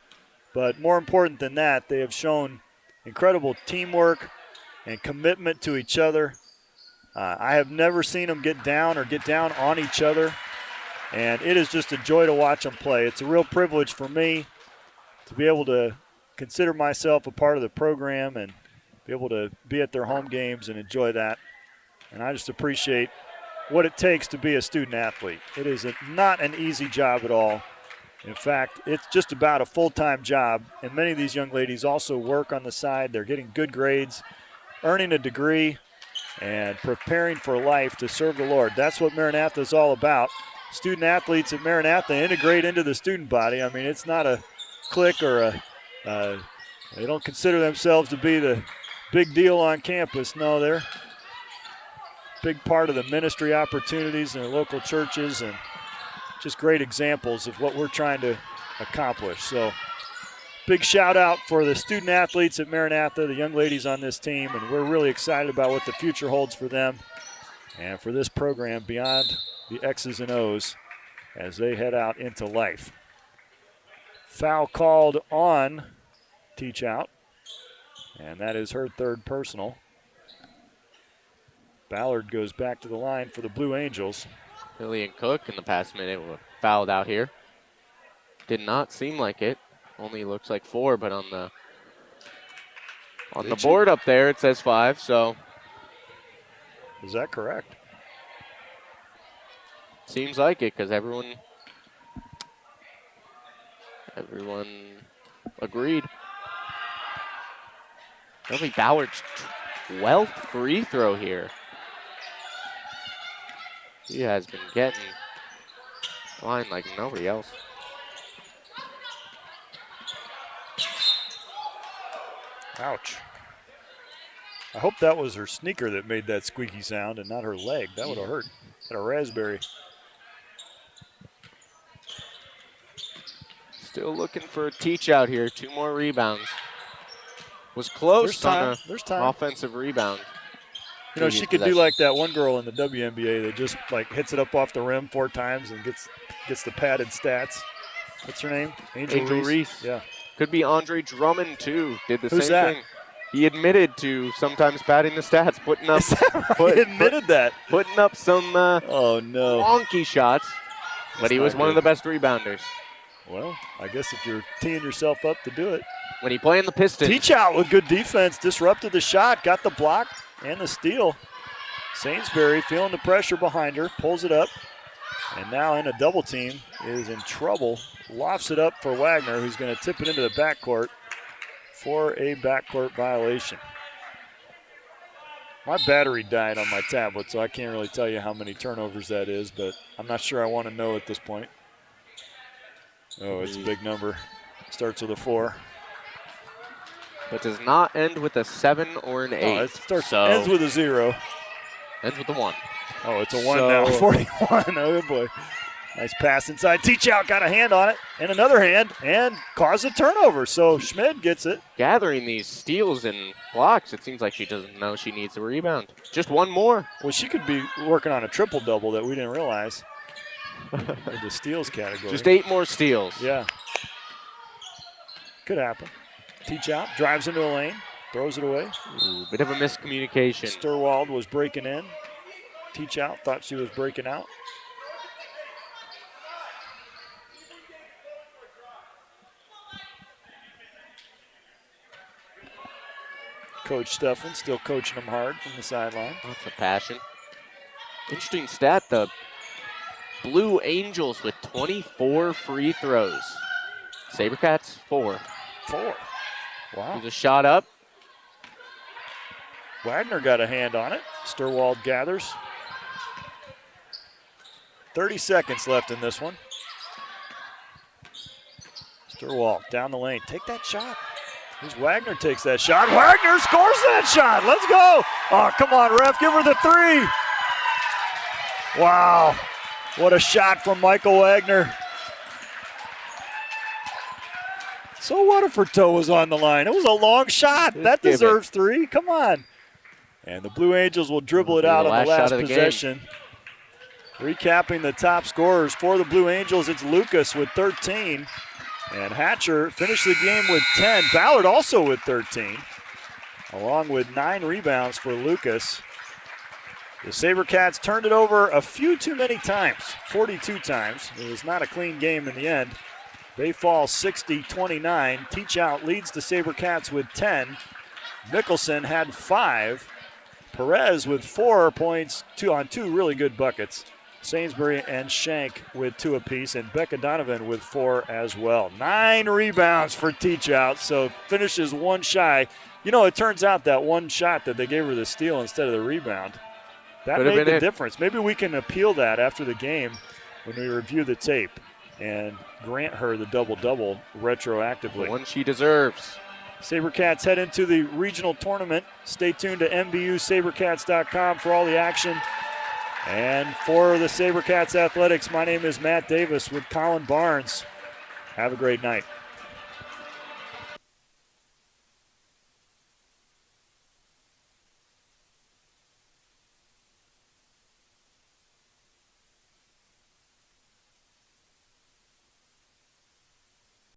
D: but more important than that, they have shown incredible teamwork and commitment to each other. I have never seen them get down or get down on each other, and it is just a joy to watch them play. It's a real privilege for me to be able to consider myself a part of the program and be able to be at their home games and enjoy that. And I just appreciate what it takes to be a student athlete. It is not an easy job at all. In fact, it's just about a full-time job, and many of these young ladies also work on the side. They're getting good grades, earning a degree, and preparing for life to serve the Lord. That's what Maranatha is all about. Student athletes at Maranatha integrate into the student body. I mean, it's not a clique or they don't consider themselves to be the big deal on campus. No, they're big part of the ministry opportunities in the local churches and just great examples of what we're trying to accomplish. So big shout out for the student athletes at Maranatha, the young ladies on this team, and we're really excited about what the future holds for them and for this program beyond the X's and O's as they head out into life. Foul called on Teach Out, and that is her third personal. Ballard goes back to the line for the Blue Angels.
F: Lillian Cook in the past minute were fouled out here. Did not seem like it. Only looks like 4, but on the board up there it says 5. So
D: is that correct?
F: Seems like it because everyone Everyone agreed. That'll be Ballard's 12th free throw here. He has been getting line like nobody else.
D: Ouch. I hope that was her sneaker that made that squeaky sound and not her leg. That would have hurt. Had a raspberry.
F: Still looking for a teach out here. 2 more rebounds. Was close on an offensive rebound.
D: You know, she could do like that one girl in the WNBA that just like hits it up off the rim 4 times and gets the padded stats. What's her name?
F: Angel Reese.
D: Yeah.
F: Could be Andre Drummond too. Did the
D: Who's
F: same
D: that?
F: thing. He admitted to sometimes padding the stats, putting up.
D: He admitted that.
F: Putting up some wonky shots, but he was one of the best rebounders.
D: Well, I guess if you're teeing yourself up to do it.
F: When he playing the Pistons.
D: Teach out with good defense, disrupted the shot, got the block and the steal. Sainsbury feeling the pressure behind her, pulls it up, and now in a double team is in trouble. Lofts it up for Wagner, who's going to tip it into the backcourt for a backcourt violation. My battery died on my tablet, so I can't really tell you how many turnovers that is, but I'm not sure I want to know at this point. Oh, it's a big number. Starts with a 4.
F: But does not end with a 7 or an 8.
D: Oh, it ends with a 0.
F: Ends with a 1.
D: Oh, it's a 1 now. 41. Oh, boy. Nice pass inside. Teach out, got a hand on it, and another hand, and caused a turnover. So Schmid gets it.
F: Gathering these steals and blocks, it seems like she doesn't know she needs a rebound. Just 1 more.
D: Well, she could be working on a triple-double that we didn't realize in the steals category.
F: Just 8 more steals.
D: Yeah. Could happen. Teach out, drives into a lane, throws it away.
F: Ooh, bit of a miscommunication.
D: Sturwald was breaking in. Teach out, thought she was breaking out. Coach Steffen still coaching them hard from the sideline.
F: That's a passion. Interesting stat, the Blue Angels with 24 free throws. Sabercats, 4.
D: 4. Wow.
F: There's a shot up.
D: Wagner got a hand on it. Sturwald gathers. 30 seconds left in this one. Sturwald down the lane. Take that shot. Here's Wagner takes that shot. Wagner scores that shot. Let's go. Oh, come on, ref. Give her the 3. Wow. What a shot from Michael Wagner. So what if her toe was on the line? It was a long shot. That deserves 3. Come on. And the Blue Angels will dribble it out on the last possession. Recapping the top scorers for the Blue Angels, it's Lucas with 13. And Hatcher finished the game with 10. Ballard also with 13, along with 9 rebounds for Lucas. The SaberCats turned it over a few too many times, 42 times. It was not a clean game in the end. They fall 60-29. Teach out leads the SaberCats with 10. Mickelson had 5. Perez with 4 points, 2 on 2 really good buckets. Sainsbury and Shank with 2 apiece, and Becca Donovan with 4 as well. 9 rebounds for Teach out, so finishes 1 shy. You know, it turns out that 1 shot that they gave her the steal instead of the rebound, that made the difference. Maybe we can appeal that after the game when we review the tape and grant her the double-double retroactively.
F: The one she deserves.
D: SaberCats head into the regional tournament. Stay tuned to MBUSaberCats.com for all the action. And for the SaberCats Athletics, my name is Matt Davis with Colin Barnes. Have a great night.